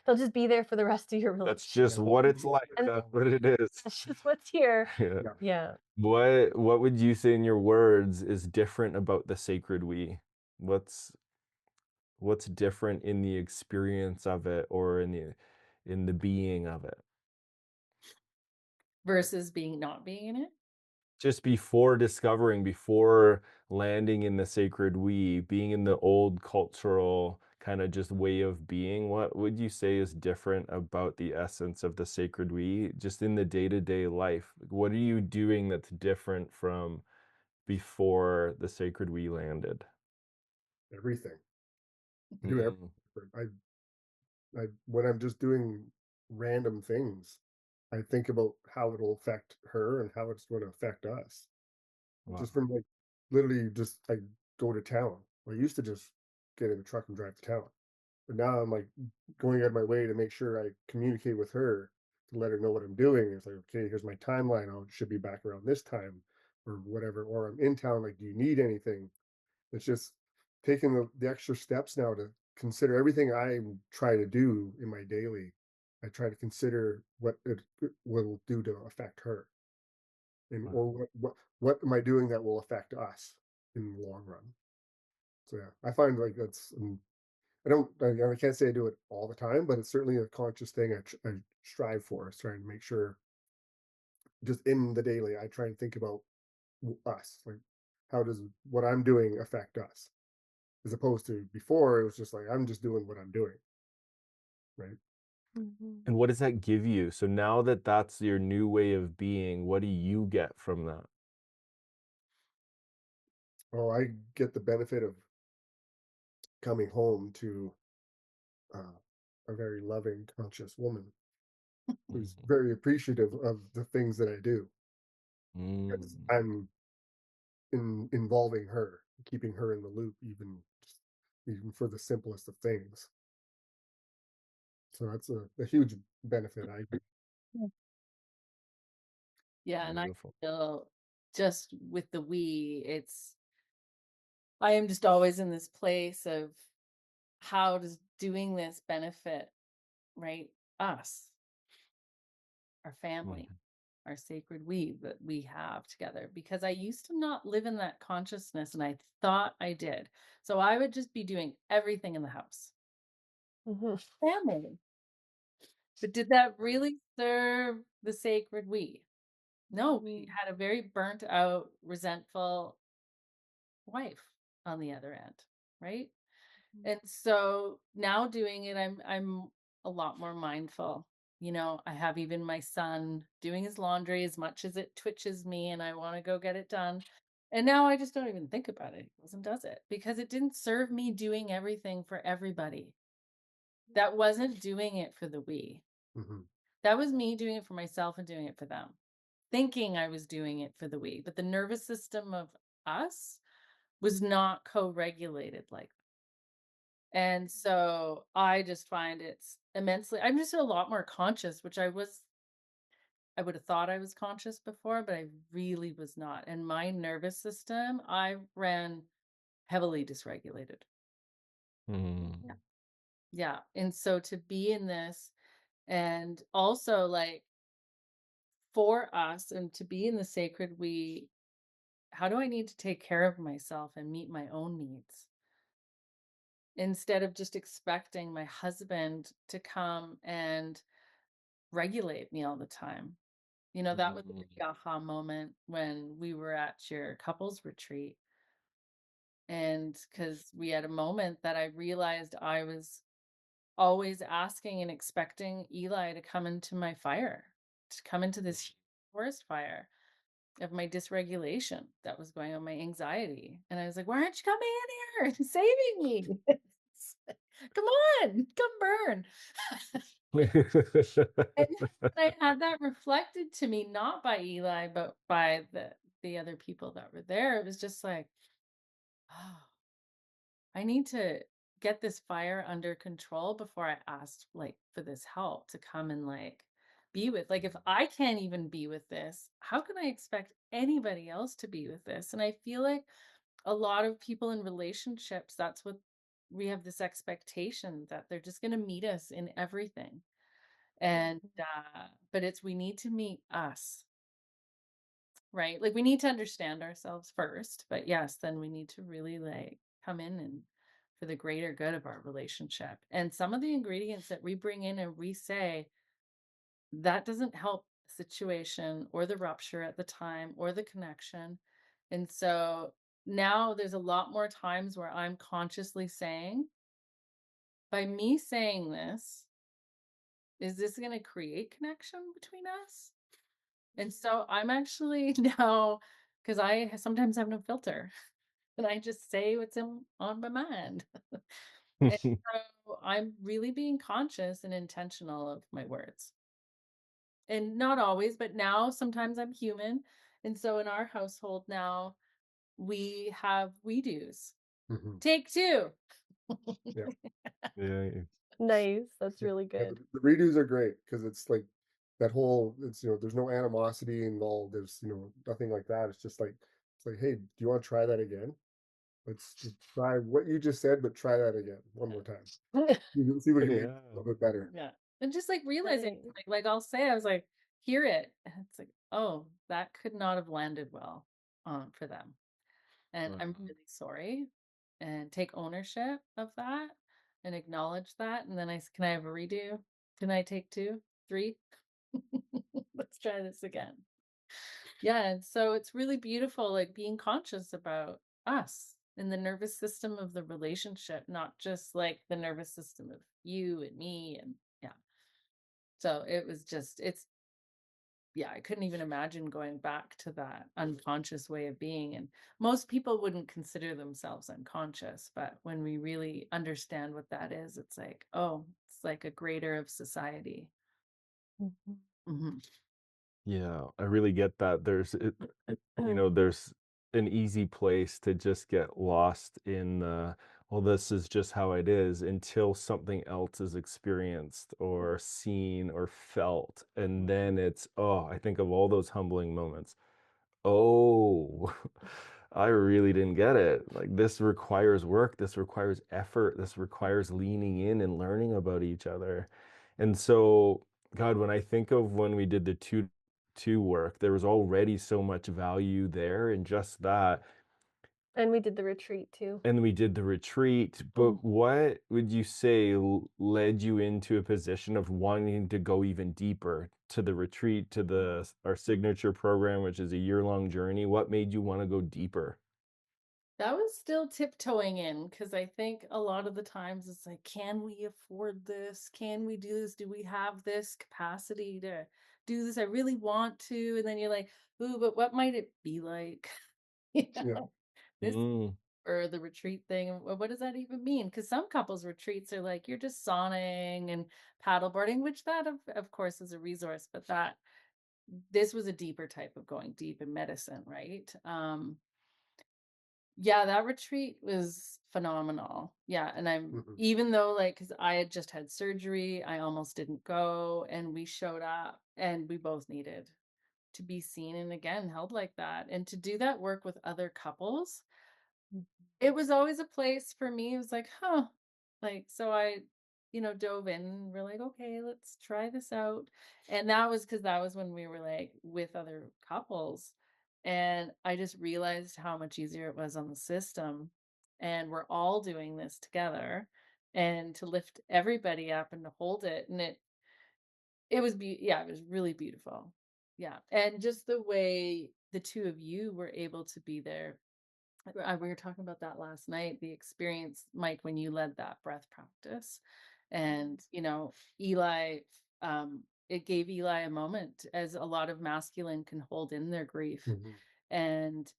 They'll just be there for the rest of your That's relationship. just what it's like. And That's what it is. that's just what's here. Yeah. Yeah. Yeah. What would you say in your words is different about the sacred we? What's different in the experience of it or in the being of it? versus not being in it. Just before discovering, before landing in the sacred we, being in the old cultural kind of just way of being, what would you say is different about the essence of the sacred we, just in the day-to-day life? Like, what are you doing that's different from before the sacred we landed? Everything. I do Mm, everything. I when I'm just doing random things, I think about how it'll affect her and how it's going to affect us. Just wow. from like literally just like go to town. I used to just get in the truck and drive to town. But now I'm like going out of my way to make sure I communicate with her to let her know what I'm doing. It's like, okay, here's my timeline. I should be back around this time or whatever. Or I'm in town. Like, do you need anything? It's just taking the extra steps now to consider everything I try to do in my daily. I try to consider what it will do to affect her, and Wow. or what am I doing that will affect us in the long run. So yeah, I find like that's I can't say I do it all the time, but it's certainly a conscious thing I strive for. Is trying to make sure just in the daily I try and think about us, like how does what I'm doing affect us, as opposed to before it was just like I'm just doing what I'm doing, right? Mhm. And what does that give you? So now that that's your new way of being, what do you get from that? Oh, I get the benefit of coming home to uh, a very loving, conscious woman who's Mhm. very appreciative of the things that I do because Mm. I'm involving her, keeping her in the loop, even for the simplest of things. So that's a huge benefit I get. Yeah, and I Beautiful. feel just with the I am just always in this place of how does doing this benefit, right? Us, our family, Mhm. our sacred we that we have together. Because I used to not live in that consciousness and I thought I did. So I would just be doing everything in the house. Mhm. Family. But did that really serve the sacred we? No, we Mhm. had a very burnt out, resentful wife on the other end, right? And so now doing it, I'm a lot more mindful. You know, I have even my son doing his laundry as much as it twitches me and I want to go get it done. And now I just don't even think about it. He goes and does it because it didn't serve me doing everything for everybody. That wasn't doing it for the we. Hmm. That was me doing it for myself and doing it for them, thinking I was doing it for the we. But the nervous system of us was not co-regulated like that. And so I just find it's immensely I'm just a lot more conscious, which I would have thought I was conscious before, but I really was not. And my nervous system, I ran heavily dysregulated. Yeah. Mm. Yeah. And so to be in this and also like for us and to be in the sacred we, how do I need to take care of myself and meet my own needs? Instead of just expecting my husband to come and regulate me all the time. You know, that was a Mm. big aha moment when we were at your couples retreat. And because we had a moment that I realized I was always asking and expecting Eli to come into my fire, to come into this huge forest fire of my dysregulation that was going on, my anxiety. And I was like, why aren't you coming in here and saving me? Come on, come burn. And I had that reflected to me, not by Eli, but by the other people that were there. It was just like, oh, I need to get this fire under control before I asked like for this help to come and like be with. Like if I can't even be with this, how can I expect anybody else to be with this? And I feel like a lot of people in relationships, that's what we have this expectation that they're just going to meet us in everything. And but it's we need to meet us, right? Like we need to understand ourselves first, but yes, then we need to really like come in and for the greater good of our relationship. And some of the ingredients that we bring in and we say that doesn't help situation or the rupture at the time or the connection. And so now there's a lot more times where I'm consciously saying, by me saying this, is this going to create connection between us? And so I'm actually now, because sometimes have no filter, and I just say what's on my mind. And so I'm really being conscious and intentional of my words. And not always, but now sometimes I'm human. And so in our household now, we have we do's. Mhm. Take two. Yeah. Yeah. Nice. That's Yeah, really yeah, good. the redos are great because it's like that whole, it's, there's no animosity involved. There's, nothing like that. It's like, hey, do you want to try that again? Let's just try what you just said, but try that again one more time. See what you made Yeah. a little bit better. Yeah. And just like realizing, Nice. like I'll say, I was like, hear it. And it's like, oh, that could not have landed well for them. And I'm Wow. really sorry, and take ownership of that and acknowledge that. And then can I have a redo? Can I take two, three? Let's try this again. Yeah. And so it's really beautiful, like being conscious about us in the nervous system of the relationship, not just like the nervous system of you and me. And yeah. So it was just, yeah, I couldn't even imagine going back to that unconscious way of being. And most people wouldn't consider themselves unconscious, but when we really understand what that is, it's like, oh, it's like a greater of society. Mhm. Mhm. Yeah, I really get that. There's an easy place to just get lost in well, this is just how it is until something else is experienced or seen or felt. And then I think of all those humbling moments. Oh, I really didn't get it. Like this requires work, this requires effort, this requires leaning in and learning about each other. And so, God, when I think of when we did the two work, there was already so much value there in just that. And we did the retreat too. And we did the retreat, but what would you say led you into a position of wanting to go even deeper to the retreat, to our signature program, which is a year-long journey? What made you want to go deeper? That was still tiptoeing in, because I think a lot of the times it's like, can we afford this? Can we do this? Do we have this capacity to do this? I really want to. And then you're like, ooh, but what might it be like? Yeah. This Mm, or the retreat thing. What does that even mean? Because some couples retreats are like, you're just sauning and paddleboarding, which that of course is a resource, but this was a deeper type of going deep in medicine, right? Yeah, that retreat was phenomenal. Yeah, and Mhm. even though, like, because I had just had surgery, I almost didn't go, and we showed up, and we both needed to be seen and again held like that, and to do that work with other couples. It was always a place for me. It was like, huh. Like, so I, dove in and we're like, okay, let's try this out. And that was because that was when we were like with other couples. And I just realized how much easier it was on the system. And we're all doing this together, and to lift everybody up and to hold it. And it was, yeah, it was really beautiful. Yeah. And just the way the two of you were able to be there. We were talking about that last night, the experience, Mike, when you led that breath practice. And, Eli, it gave Eli a moment, as a lot of masculine can hold in their grief. Mhm. And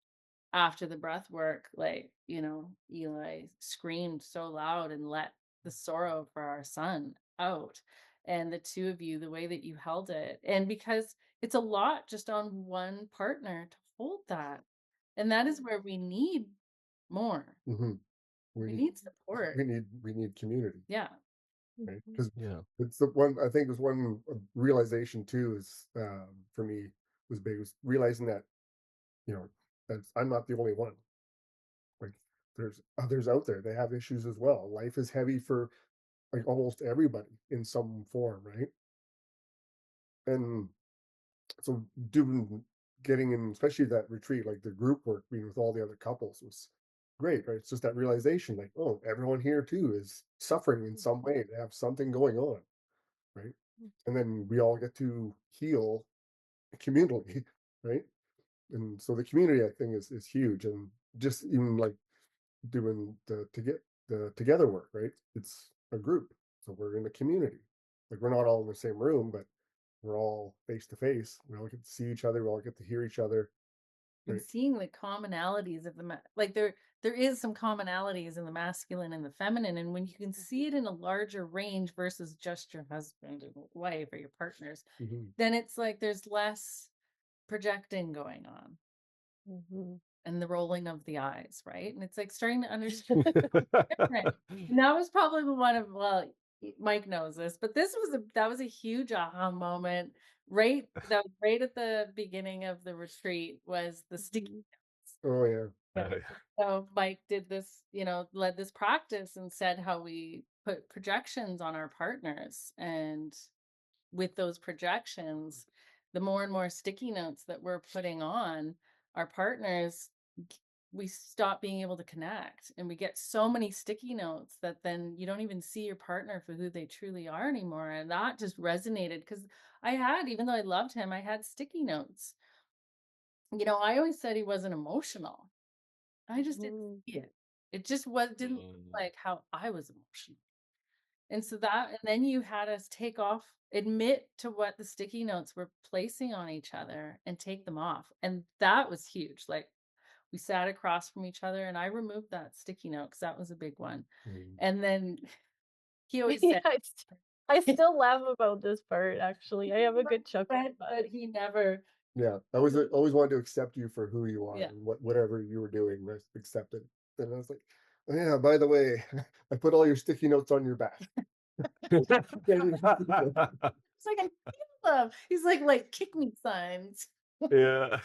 after the breath work, like, Eli screamed so loud and let the sorrow for our son out. And the two of you, the way that you held it, and because it's a lot just on one partner to hold that. And that is where we need more. Mhm. We We need need support. we need community, Yeah. right? Mhm. Because yeah. it's the one, I think, was one realization too, is for me, was big, was realizing that, you know that I'm not the only one. Like, there's others out there, they have issues as well. Life is heavy for like almost everybody in some form, right? And so doing getting in, especially that retreat, like the group work, being with all the other couples, was great, right? It's just that realization, like, oh, everyone here too is suffering in some way, they have something going on, right? And then we all get to heal communally, right? And so the community, I think, is huge, and just even like doing the together work, right? It's a group, so we're in a community. Like we're not all in the same room, but we're all face to face. We all get to see each other. We all get to hear each other, And right? seeing the commonalities of like there is some commonalities in the masculine and the feminine, and when you can see it in a larger range versus just your husband and wife or your partners, Mhm. then it's like there's less projecting going on and the rolling of the eyes, right? And it's like starting to understand different. And that was probably one of, well, Mike knows this, but that was a huge aha moment. That was right at the beginning of the retreat was the sticky Mhm. Oh yeah. notes. So Mike did this, led this practice and said how we put projections on our partners, and with those projections, the more and more sticky notes that we're putting on our partners, we stop being able to connect, and we get so many sticky notes that then you don't even see your partner for who they truly are anymore. And that just resonated because even though I loved him, I had sticky notes. I always said he wasn't emotional. I just didn't Mhm. see it. It just didn't look like how I was emotional. And then you had us admit to what the sticky notes were placing on each other and take them off. And that was huge. Like we sat across from each other and I removed that sticky note because that was a big one. Mhm. And then he always Yeah, said, I still laugh about this part, actually. I have a good chuckle about but it. he never, Yeah, I always wanted to accept you for who you are yeah. and whatever you were doing, just accept it. And I was like, oh, yeah, by the way, I put all your sticky notes on your back. It's like, I feel them. He's like kick me signs. Yeah.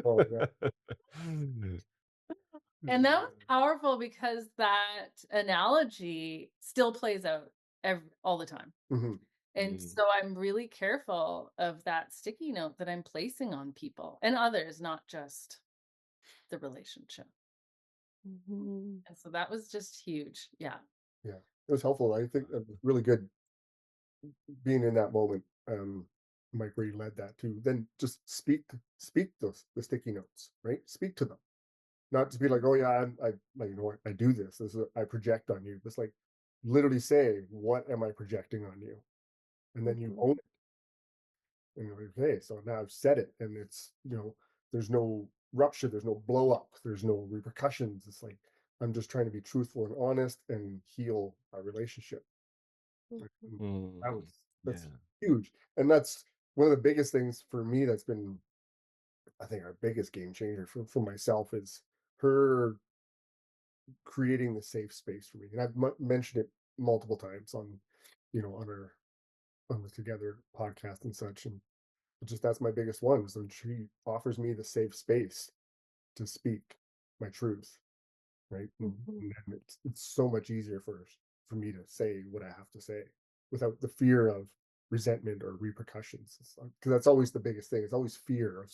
Oh yeah. And that was powerful because that analogy still plays out all the time. Mhm. And so I'm really careful of that sticky note that I'm placing on people and others, not just the relationship. Mhm. And so that was just huge. Yeah. Yeah, it was helpful. I think it was really good being in that moment, Mike, where you led that too. Then just speak the sticky notes, right? Speak to them, not to be like, oh yeah, I like, I do this. I project on you. Just like literally say, what am I projecting on you? And then you Mhm. own it. And you're like, okay, so now I've said it, and it's there's no rupture, there's no blow up, there's no repercussions. It's like I'm just trying to be truthful and honest and heal our relationship. Mhm. That was that's Yeah. huge, and that's one of the biggest things for me. That's been, I think, our biggest game changer for myself is her creating the safe space for me. And I've mentioned it multiple times on, on our on the Together podcast and such. And just that's my biggest one. Is when she offers me the safe space to speak my truth, right? And Mhm. then it's so much easier for me to say what I have to say without the fear of resentment or repercussions. Because that's always the biggest thing. It's always fear.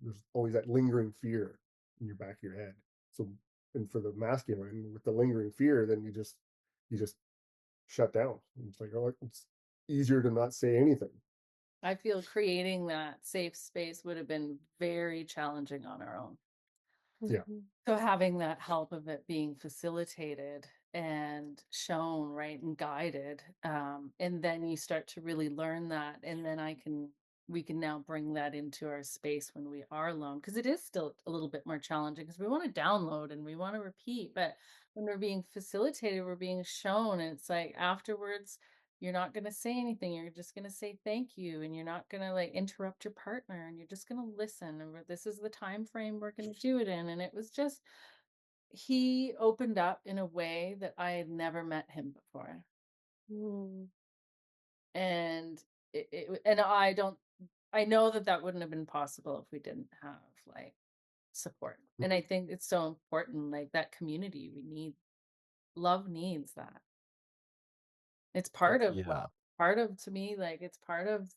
There's always that lingering fear in your back of your head. So, and for the masculine, with the lingering fear, then you just shut down. It's like, oh, it's easier to not say anything. I feel creating that safe space would have been very challenging on our own. Yeah. Mhm. So having that help of it being facilitated and shown, right, and guided, and then you start to really learn that, and then we can now bring that into our space when we are alone, because it is still a little bit more challenging because we want to download and we want to repeat, but when we're being facilitated, we're being shown, and it's like afterwards you're not going to say anything. You're just going to say thank you, and you're not going to like interrupt your partner, and you're just going to listen. And this is the time frame we're going to do it in. And it was just, he opened up in a way that I had never met him before. Mm. And I know that that wouldn't have been possible if we didn't have like support. And I think it's so important, like that community love needs that. It's part of Yeah. to me, like it's part of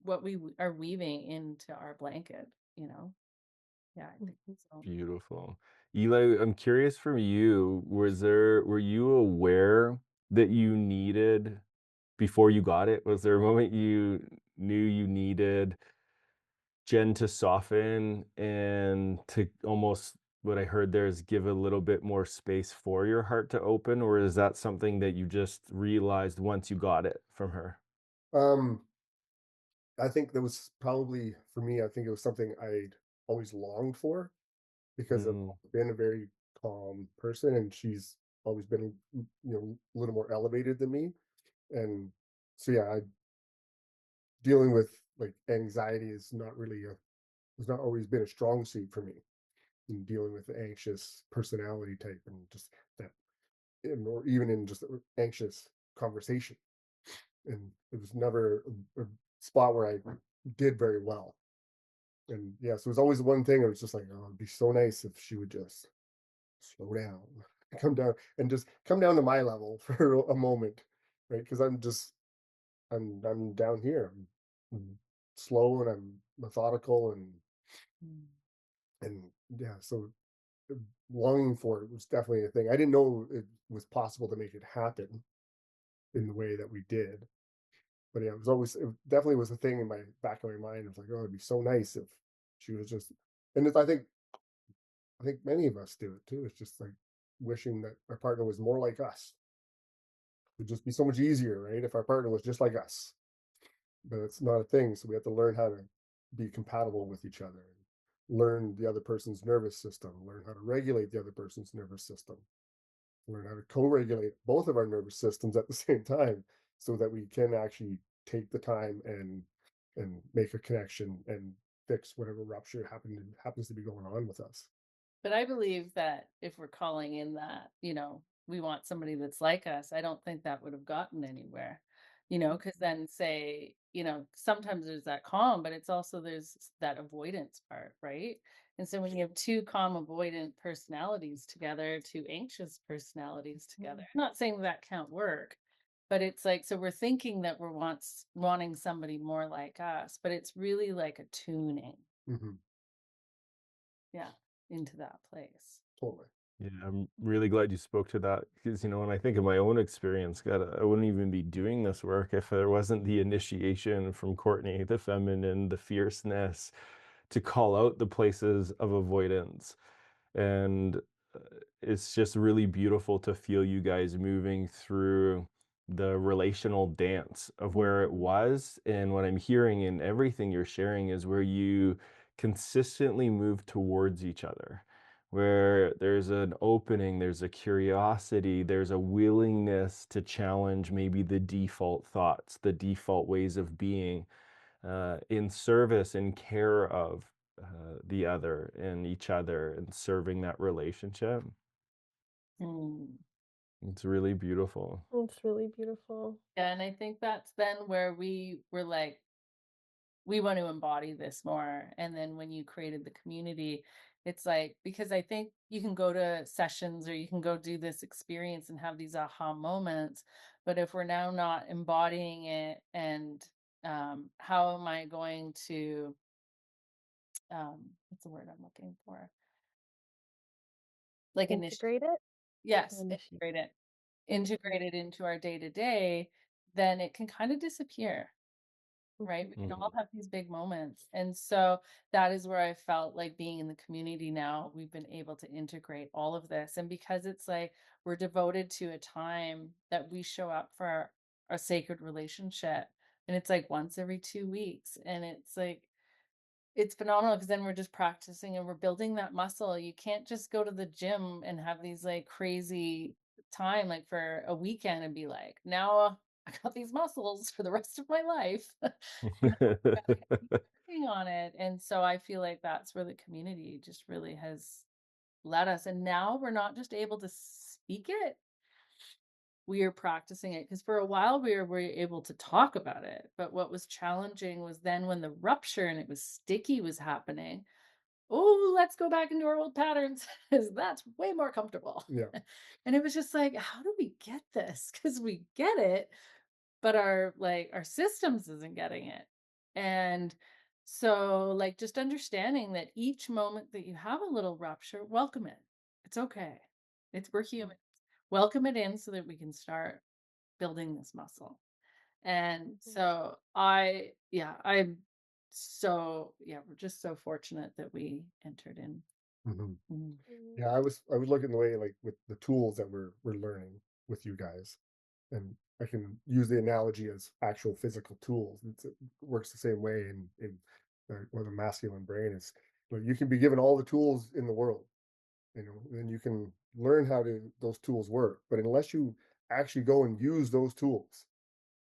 what we are weaving into our blanket, you know? Yeah, I think Mhm. so. Beautiful. Eli, I'm curious from you, were you aware that you needed before you got it? Was there a moment you knew you needed Jen to soften and to almost what I heard there is give a little bit more space for your heart to open, or is that something that you just realized once you got it from her? Um, I think that was probably for me. I think it was something I'd always longed for because I've Mm, been a very calm person, and she's always been, a little more elevated than me. And so, yeah, dealing with like anxiety is not really has not always been a strong suit for me in dealing with the anxious personality type and just that, or even in just anxious conversation. And it was never a spot where I did very well. And yeah, so it was always one thing. It was just like, oh, it'd be so nice if she would just slow down, come down, and just come down to my level for a moment, right? Because I'm down here. I'm slow and I'm methodical Mm. and yeah. So longing for it was definitely a thing. I didn't know it was possible to make it happen in the way that we did. But yeah, it definitely was a thing in my back of my mind. It was like, oh, it'd be so nice if she was just, and I think many of us do it too. It's just like wishing that our partner was more like us. It'd just be so much easier, right? If our partner was just like us. But it's not a thing. So we have to learn how to be compatible with each other and learn the other person's nervous system, learn how to regulate the other person's nervous system, learn how to co-regulate both of our nervous systems at the same time so that we can actually take the time and make a connection and fix whatever rupture happens to be going on with us. But I believe that if we're calling in that, we want somebody that's like us, I don't think that would have gotten anywhere, because then say, sometimes there's that calm, but it's also there's that avoidance part, right? And so when you have two calm avoidant personalities together, two anxious personalities together, I'm not saying that can't work, but it's like, so we're thinking that we're wanting somebody more like us, but it's really like a tuning, Hmm. yeah, into that place. Totally. yeah, I'm really glad you spoke to that because, when I think of my own experience, God, I wouldn't even be doing this work if there wasn't the initiation from Courtney, the feminine, the fierceness to call out the places of avoidance. And it's just really beautiful to feel you guys moving through the relational dance of where it was. And what I'm hearing in everything you're sharing is where you consistently move towards each other, where there's an opening, there's a curiosity, there's a willingness to challenge maybe the default thoughts, the default ways of being, in service and care of the other and each other and serving that relationship. Mm. It's really beautiful. It's really beautiful. Yeah, and I think that's then where we were like, we want to embody this more. And then when you created the community, it's like, because I think you can go to sessions or you can go do this experience and have these aha moments. But if we're now not embodying it, and how am I going to, what's the word I'm looking for? Like initiate. Integrate it Yes, or initiate. integrate it. Integrate it into our day to day, then it can kind of disappear. Right? We can Mhm. all have these big moments. And so that is where I felt like being in the community now, we've been able to integrate all of this. And because it's like we're devoted to a time that we show up for our sacred relationship. And it's like once every 2 weeks. And it's like, it's phenomenal because then we're just practicing and we're building that muscle. You can't just go to the gym and have these like crazy time like for a weekend and be like, now I got these muscles for the rest of my life. Gotta keep working on it. And so I feel like that's where the community just really has led us. And now we're not just able to speak it, we are practicing it. Because for a while we were able to talk about it. But what was challenging was then when the rupture and it was sticky was happening. Oh, let's go back into our old patterns because that's way more comfortable. Yeah. And it was just like, how do we get this? Because we get it, but our systems isn't getting it. And so like just understanding that each moment that you have a little rupture, welcome it. It's okay. We're human. Welcome it in so that we can start building this muscle. And so I so yeah, we're just so fortunate that we entered in. Mhm. Mm. Yeah, I was looking the way, like, with the tools that we're learning with you guys, and I can use the analogy as actual physical tools. It works the same way in or the masculine brain is, you can be given all the tools in the world, and you can learn how those tools work. But unless you actually go and use those tools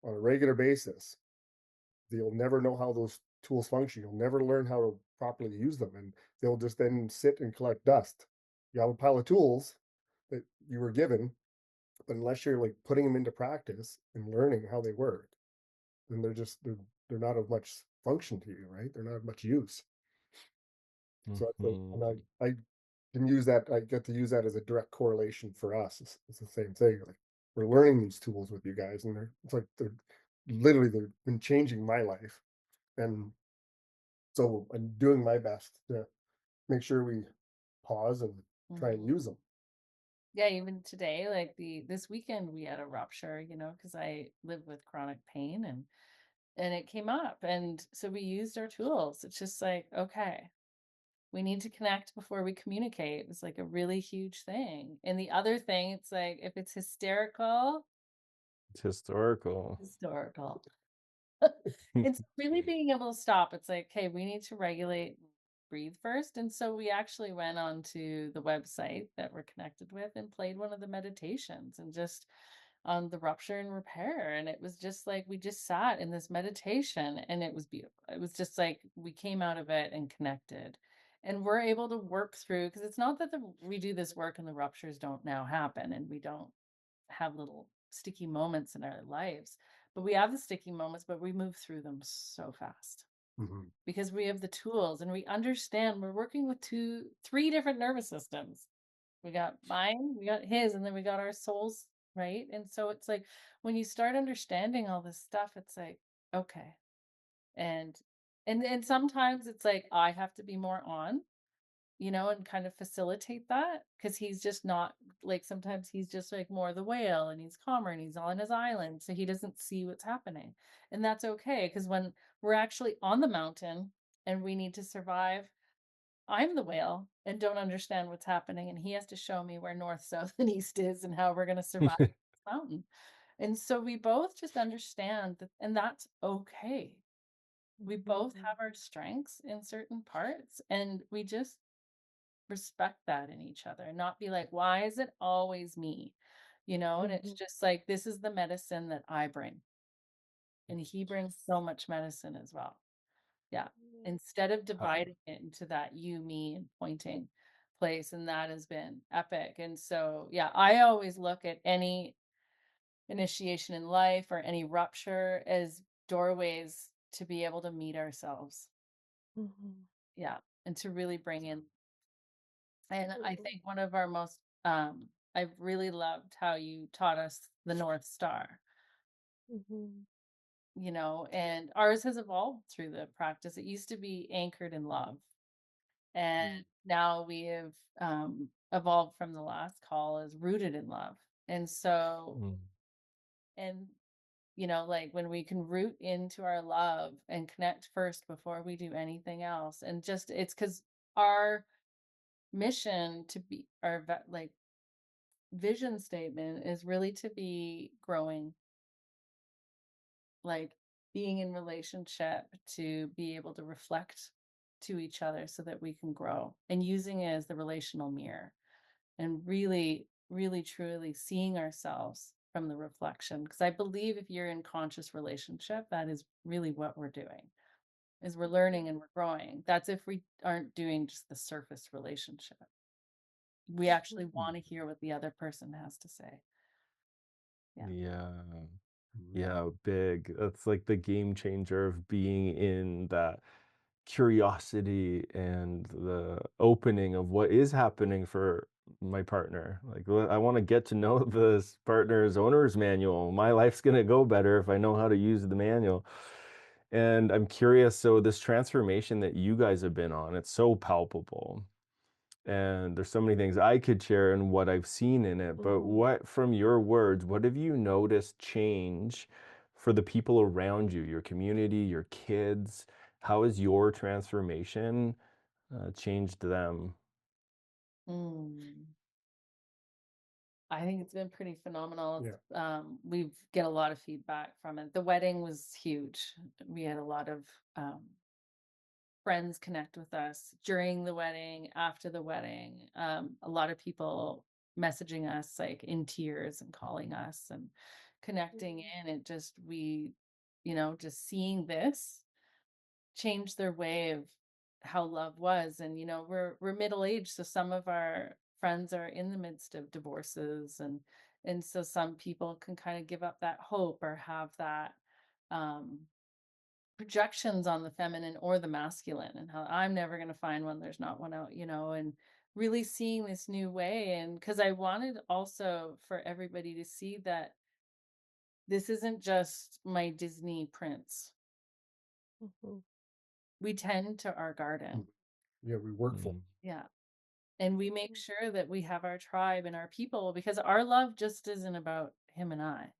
on a regular basis, you'll never know how those tools function. You'll never learn how to properly use them, and they'll just then sit and collect dust. You have a pile of tools that you were given, but unless you're like putting them into practice and learning how they work, then they're not of much function to you, right? They're not of much use. So Mhm. I can use that. I get to use that as a direct correlation for us. It's the same thing. Like, we're learning these tools with you guys, and they've been changing my life. And so I'm doing my best to make sure we pause and try and use them. Yeah, even today, like this weekend we had a rupture, because I live with chronic pain, and it came up, and so we used our tools. It's just like, okay, we need to connect before we communicate. It's like a really huge thing. And the other thing, it's like if it's hysterical, It's historical. historical. It's really being able to stop. It's like, okay, we need to regulate, breathe first. And so we actually went onto the website that we're connected with and played one of the meditations and just on the rupture and repair. And it was just like we just sat in this meditation and it was beautiful. It was just like we came out of it and connected. And we're able to work through, because it's not that we do this work and the ruptures don't now happen and we don't have little sticky moments in our lives, but we have the sticky moments, but we move through them so fast Mhm. because we have the tools and we understand we're working with three different nervous systems. We got mine, we got his, and then we got our souls, right? And so it's like when you start understanding all this stuff, it's like, okay. And and sometimes it's like I have to be more on, and kind of facilitate that because he's just not like sometimes he's just like more the whale and he's calmer and he's on his island. So he doesn't see what's happening. And that's okay because when we're actually on the mountain and we need to survive, I'm the whale and don't understand what's happening. And he has to show me where north, south, and east is and how we're going to survive this mountain. And so we both just understand that, and that's okay. We both have our strengths in certain parts and we just respect that in each other, not be like, why is it always me? And it's just like, this is the medicine that I bring. And he brings so much medicine as well. Yeah. Instead of dividing it into that you, me, and pointing place. And that has been epic. And so, yeah, I always look at any initiation in life or any rupture as doorways to be able to meet ourselves. Yeah. And to really bring in. And I think one of our most, I've really loved how you taught us the North Star, and ours has evolved through the practice. It used to be anchored in love. And now we have evolved from the last call as rooted in love. And so, and, like when we can root into our love and connect first before we do anything else. And just, it's because our mission to be like vision statement is really to be growing, like being in relationship to be able to reflect to each other so that we can grow and using it as the relational mirror and really, really, truly seeing ourselves from the reflection. Because I believe if you're in conscious relationship, that is really what we're doing is we're learning and we're growing. That's if we aren't doing just the surface relationship. We actually want to hear what the other person has to say. Yeah. Yeah, big. That's like the game changer of being in that curiosity and the opening of what is happening for my partner. Like, I want to get to know this partner's owner's manual. My life's going to go better if I know how to use the manual. And I'm curious, so this transformation that you guys have been on, it's so palpable. And there's so many things I could share and what I've seen in it, but what, from your words, what have you noticed change for the people around you, your community, your kids? how has your transformation changed them? Mm. I think it's been pretty phenomenal. Yeah. We get a lot of feedback from it. The wedding was huge. We had a lot of friends connect with us during the wedding, after the wedding. A lot of people messaging us like in tears and calling us and connecting in. It just, just seeing this change their way of how love was. And, we're middle-aged, so some of our friends are in the midst of divorces, and so some people can kind of give up that hope or have that um projections on the feminine or the masculine, and how I'm never going to find one, there's not one out, and really seeing this new way. And because I wanted also for everybody to see that this isn't just my Disney prince. Mhm. We tend to our garden. Yeah, we work for. Mm. Yeah. And we make sure that we have our tribe and our people, because our love just isn't about him and I,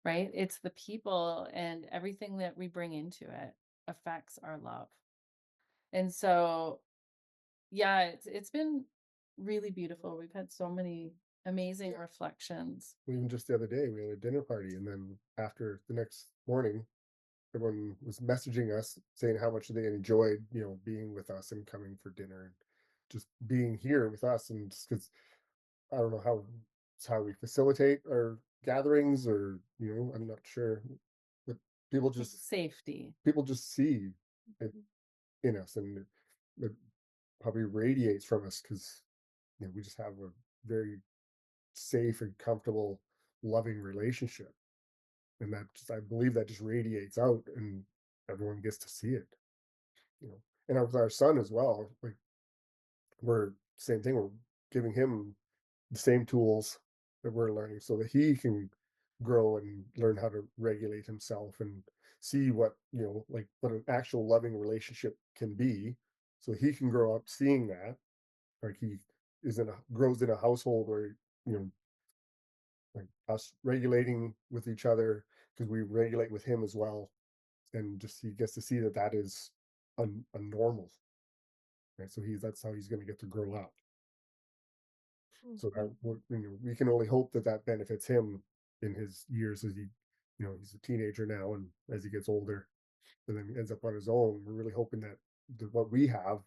right? It's the people, and everything that we bring into it affects our love. And so, yeah, it's been really beautiful. We've had so many amazing reflections. Even just the other day, we had a dinner party, and then after the next morning, everyone was messaging us saying how much they enjoyed, being with us and coming for dinner and just being here with us. And just because I don't know how it's how we facilitate our gatherings, or I'm not sure, but people just Safety. people just see it in us, and it probably radiates from us because we just have a very safe and comfortable, loving relationship, and that just I believe that just radiates out, and everyone gets to see it. you know and with our son as well, like, we're same thing, we're giving him the same tools that we're learning so that he can grow and learn how to regulate himself and see what like what an actual loving relationship can be, so he can grow up seeing that. Like, he grows in a household where you know like us regulating with each other, because we regulate with him as well, and just he gets to see that that is a normal, right? So that's how he's going to get to grow up. So that we can only hope that that benefits him in his years as he's a teenager now, and as he gets older, and then ends up on his own. We're really hoping that what we have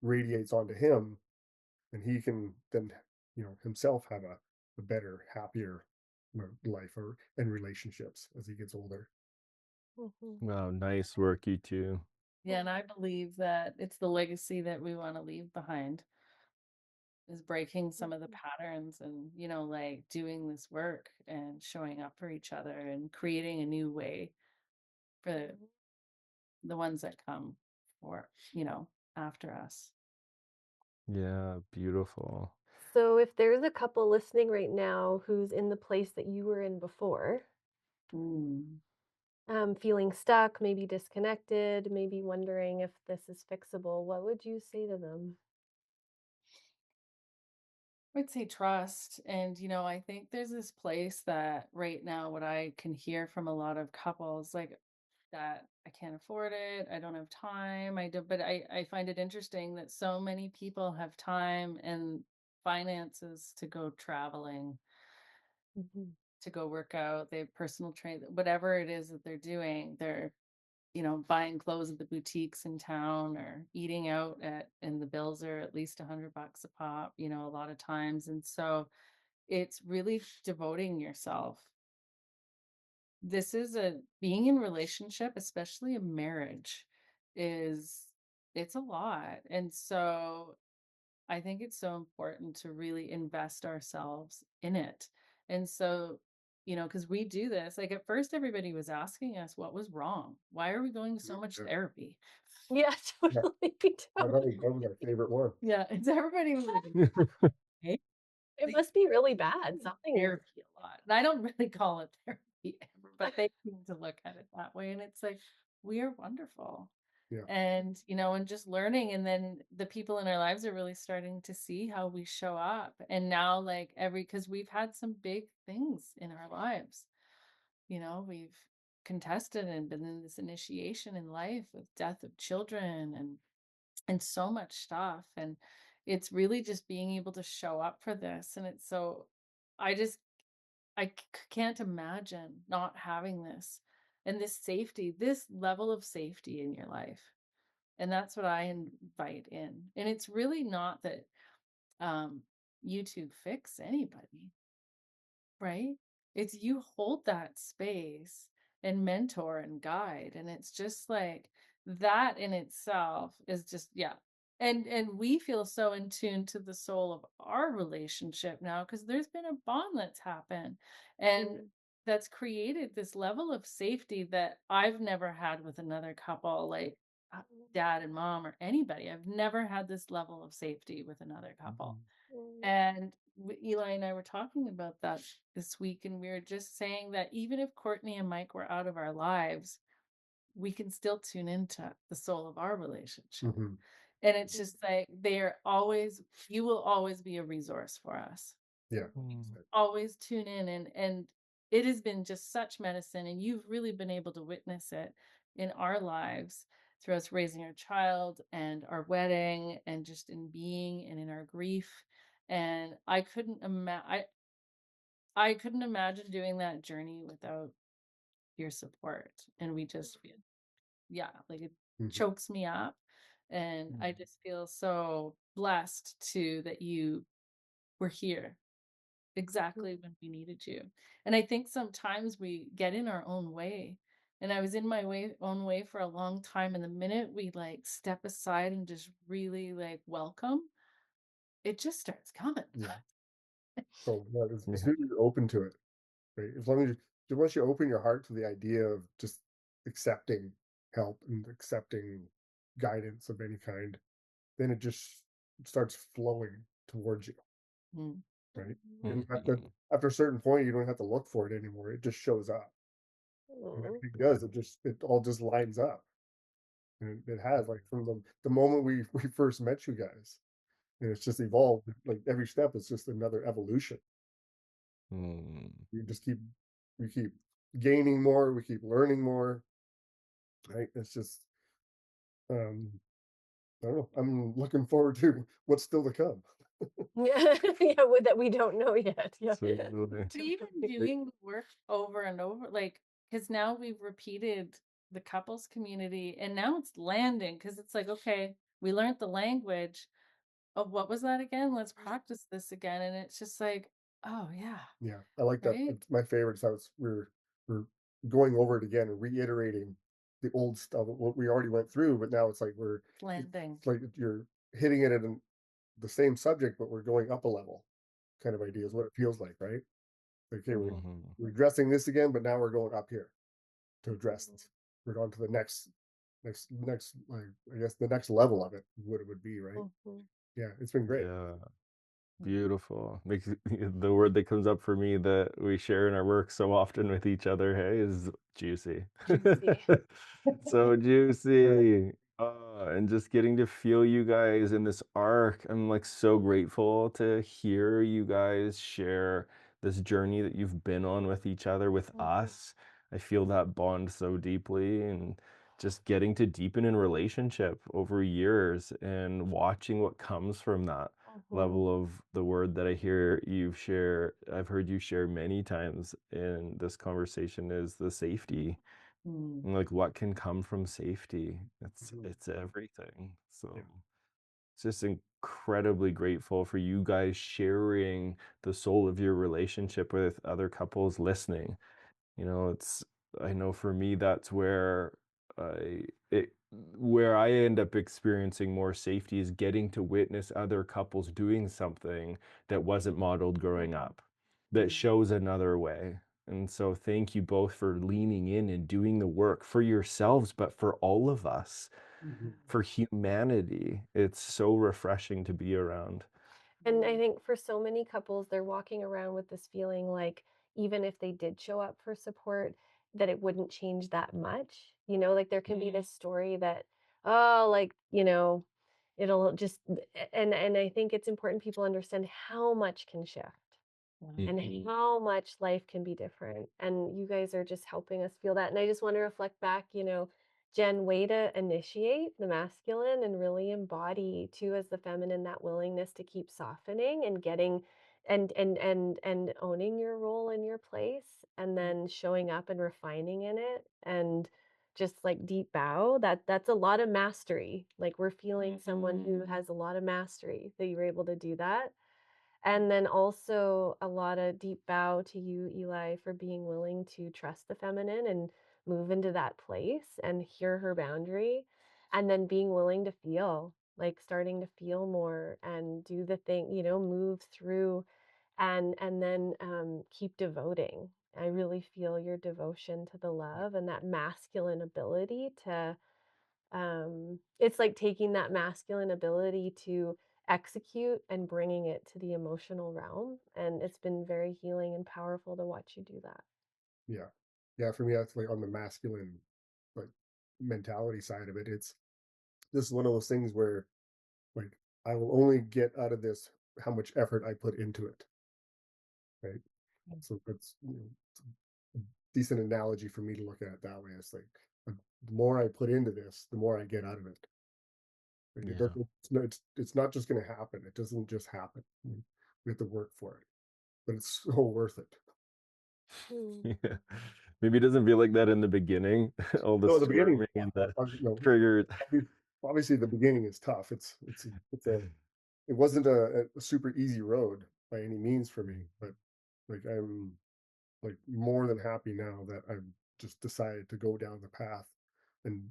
radiates onto him, and he can then himself have a better, happier life and relationships as he gets older. Mhm. Wow, nice work, you two. Yeah, and I believe that it's the legacy that we want to leave behind, is breaking some of the patterns, and like doing this work and showing up for each other and creating a new way for the ones that come for after us. Yeah, beautiful. So if there's a couple listening right now who's in the place that you were in before, Mm. feeling stuck, maybe disconnected, maybe wondering if this is fixable, what would you say to them? I'd say trust. And, I think there's this place that right now, what I can hear from a lot of couples, like, that I can't afford it, I don't have time, I do, but I find it interesting that so many people have time and finances to go traveling, Mhm. to go work out, they have personal train, whatever it is that they're doing, they're buying clothes at the boutiques in town, or eating out and the bills are at least $100 a pop, a lot of times. And so it's really devoting yourself. This is being in relationship, especially a marriage, is it's a lot. And so I think it's so important to really invest ourselves in it. And so, because we do this, like at first everybody was asking us what was wrong. Why are we going to so much Yeah. therapy? Yeah, Yeah, totally. that was our favorite one. Yeah, it's everybody was like, hey, It they must be really they bad. call it Something is. therapy a lot. And I don't really call it therapy ever, but they seem to look at it that way. And it's like, we are wonderful. Yeah. And, and just learning. And then the people in our lives are really starting to see how we show up. And now, because we've had some big things in our lives, we've contested and been in this initiation in life with death of children and so much stuff. And it's really just being able to show up for this. And it's so, I just, can't imagine not having this and this safety, this level of safety in your life. And that's what I invite in. And it's really not that you two fix anybody, right? It's you hold that space and mentor and guide. And it's just like that in itself is just, yeah. And we feel so in tune to the soul of our relationship now because there's been a bond that's happened and that's created this level of safety that I've never had with another couple, like dad and mom or anybody. I've never had this level of safety with another couple. And Eli and I were talking about that this week, and we were just saying that even if Courtney and Mike were out of our lives, we can still tune into the soul of our relationship. And it's just like you will always be a resource for us. Yeah. Always tune in, and it has been just such medicine, and you've really been able to witness it in our lives through us raising our child and our wedding and just in being and in our grief. And I couldn't imagine doing that journey without your support. And we just feel, yeah, like it chokes me up. And I just feel so blessed that you were here exactly when we needed you. And I think sometimes we get in our own way. And I was in my own way for a long time. And the minute we like step aside and just really like welcome, it just starts coming. So as soon as you're open to it, right? As long as once you open your heart to the idea of just accepting help and accepting guidance of any kind, then it just starts flowing towards you, right? And after a certain point, you don't have to look for it anymore. It just shows up. And everything does. It all just lines up. And it has, like, from the moment we first met you guys, and it's just evolved. Like every step is just another evolution. We keep gaining more, we keep learning more, right? It's just I don't know, I'm looking forward to what's still to come. Yeah, that we don't know yet. Yeah. But even doing the work over and over, like, because now we've repeated the couples community and now it's landing because it's like, okay, we learned the language of what was that again? Let's practice this again. And it's just like, oh yeah. Yeah, I like that. Right? It's my favorite is how we're going over it again and reiterating the old stuff, what we already went through, but now it's like Landing. it's like you're hitting it at the same subject, but we're going up a level kind of idea is what it feels like, right? Like, okay, we're addressing this again, but now we're going up here to address this. We're on to the next, like, I guess the next level of it, what it would be, right? Yeah, it's been great. Yeah. Beautiful. Makes the word that comes up for me that we share in our work so often with each other, hey, is juicy. Juicy. So juicy. And just getting to feel you guys in this arc. I'm like so grateful to hear you guys share this journey that you've been on with each other, with us. I feel that bond so deeply, and just getting to deepen in relationship over years and watching what comes from that level of the word that I've heard you share many times in this conversation is the safety. And like what can come from safety? It's everything. So it's just incredibly grateful for you guys sharing the soul of your relationship with other couples listening. I know for me that's where I end up experiencing more safety is getting to witness other couples doing something that wasn't modeled growing up, that shows another way. And so thank you both for leaning in and doing the work for yourselves, but for all of us, for humanity. It's so refreshing to be around. And I think for so many couples, they're walking around with this feeling like even if they did show up for support, that it wouldn't change that much. Like there can be this story that, oh, like, it'll just, and I think it's important people understand how much can shift. and Mhm. how much life can be different. And you guys are just helping us feel that. And I just want to reflect back, Jen, way to initiate the masculine and really embody too as the feminine that willingness to keep softening and getting and owning your role and your place and then showing up and refining in it and just like deep bow that's a lot of mastery. Like we're feeling someone who has a lot of mastery that you're able to do that. And then also a lot of deep bow to you, Eli, for being willing to trust the feminine and move into that place and hear her boundary. And then being willing to feel, like starting to feel more and do the thing, move through and then keep devoting. I really feel your devotion to the love and that masculine ability to it's like taking that masculine ability to execute and bringing it to the emotional realm. And it's been very healing and powerful to watch you do that. Yeah. Yeah, for me, that's like on the masculine, like, mentality side of it. This is one of those things where, like, I will only get out of this how much effort I put into it, right? So that's, it's a decent analogy for me to look at it that way. It's like, the more I put into this, the more I get out of it. Like, it Yeah. doesn't, it's not just going to happen. It doesn't just happen. We have to work for it, but it's so worth it. Mm. Yeah. Maybe it doesn't feel like that in the beginning, all the No, the beginning, storming and the no, triggers. obviously the beginning is tough. It wasn't a super easy road by any means for me, but like I'm like more than happy now that I've just decided to go down the path and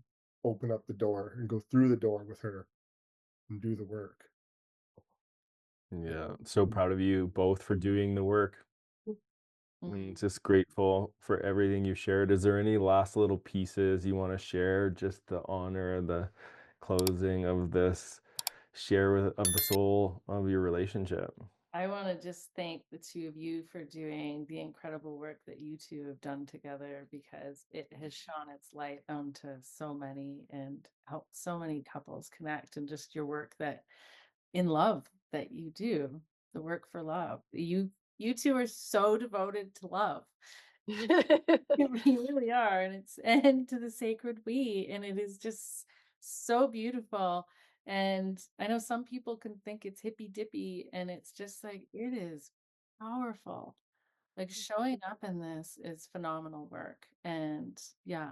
open up the door and go through the door with her and do the work. Yeah. So proud of you both for doing the work. And just grateful for everything you shared. Is there any last little pieces you want to share just to honor the closing of this share of the soul of your relationship? I want to just thank the two of you for doing the incredible work that you two have done together because it has shone its light onto so many and helped so many couples connect and just your work that in love that you do, the work for love. You two are so devoted to love. You really are, and to the sacred we, and it is just so beautiful. And I know some people can think it's hippy dippy, and it's just like it is powerful. Like showing up in this is phenomenal work. And yeah,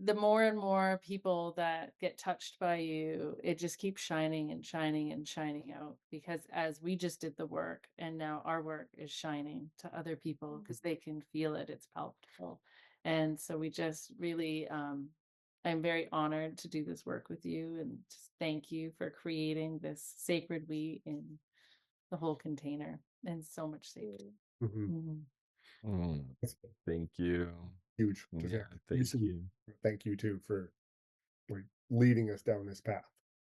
the more and more people that get touched by you, it just keeps shining and shining and shining out because as we just did the work and now our work is shining to other people because they can feel it, it's palpable. And so we just really, I'm very honored to do this work with you and just thank you for creating this sacred we in the whole container and so much safety. Mhm. Mhm. Mm, That's thank you. huge. Yeah, You thank should you. thank you too for like leading us down this path.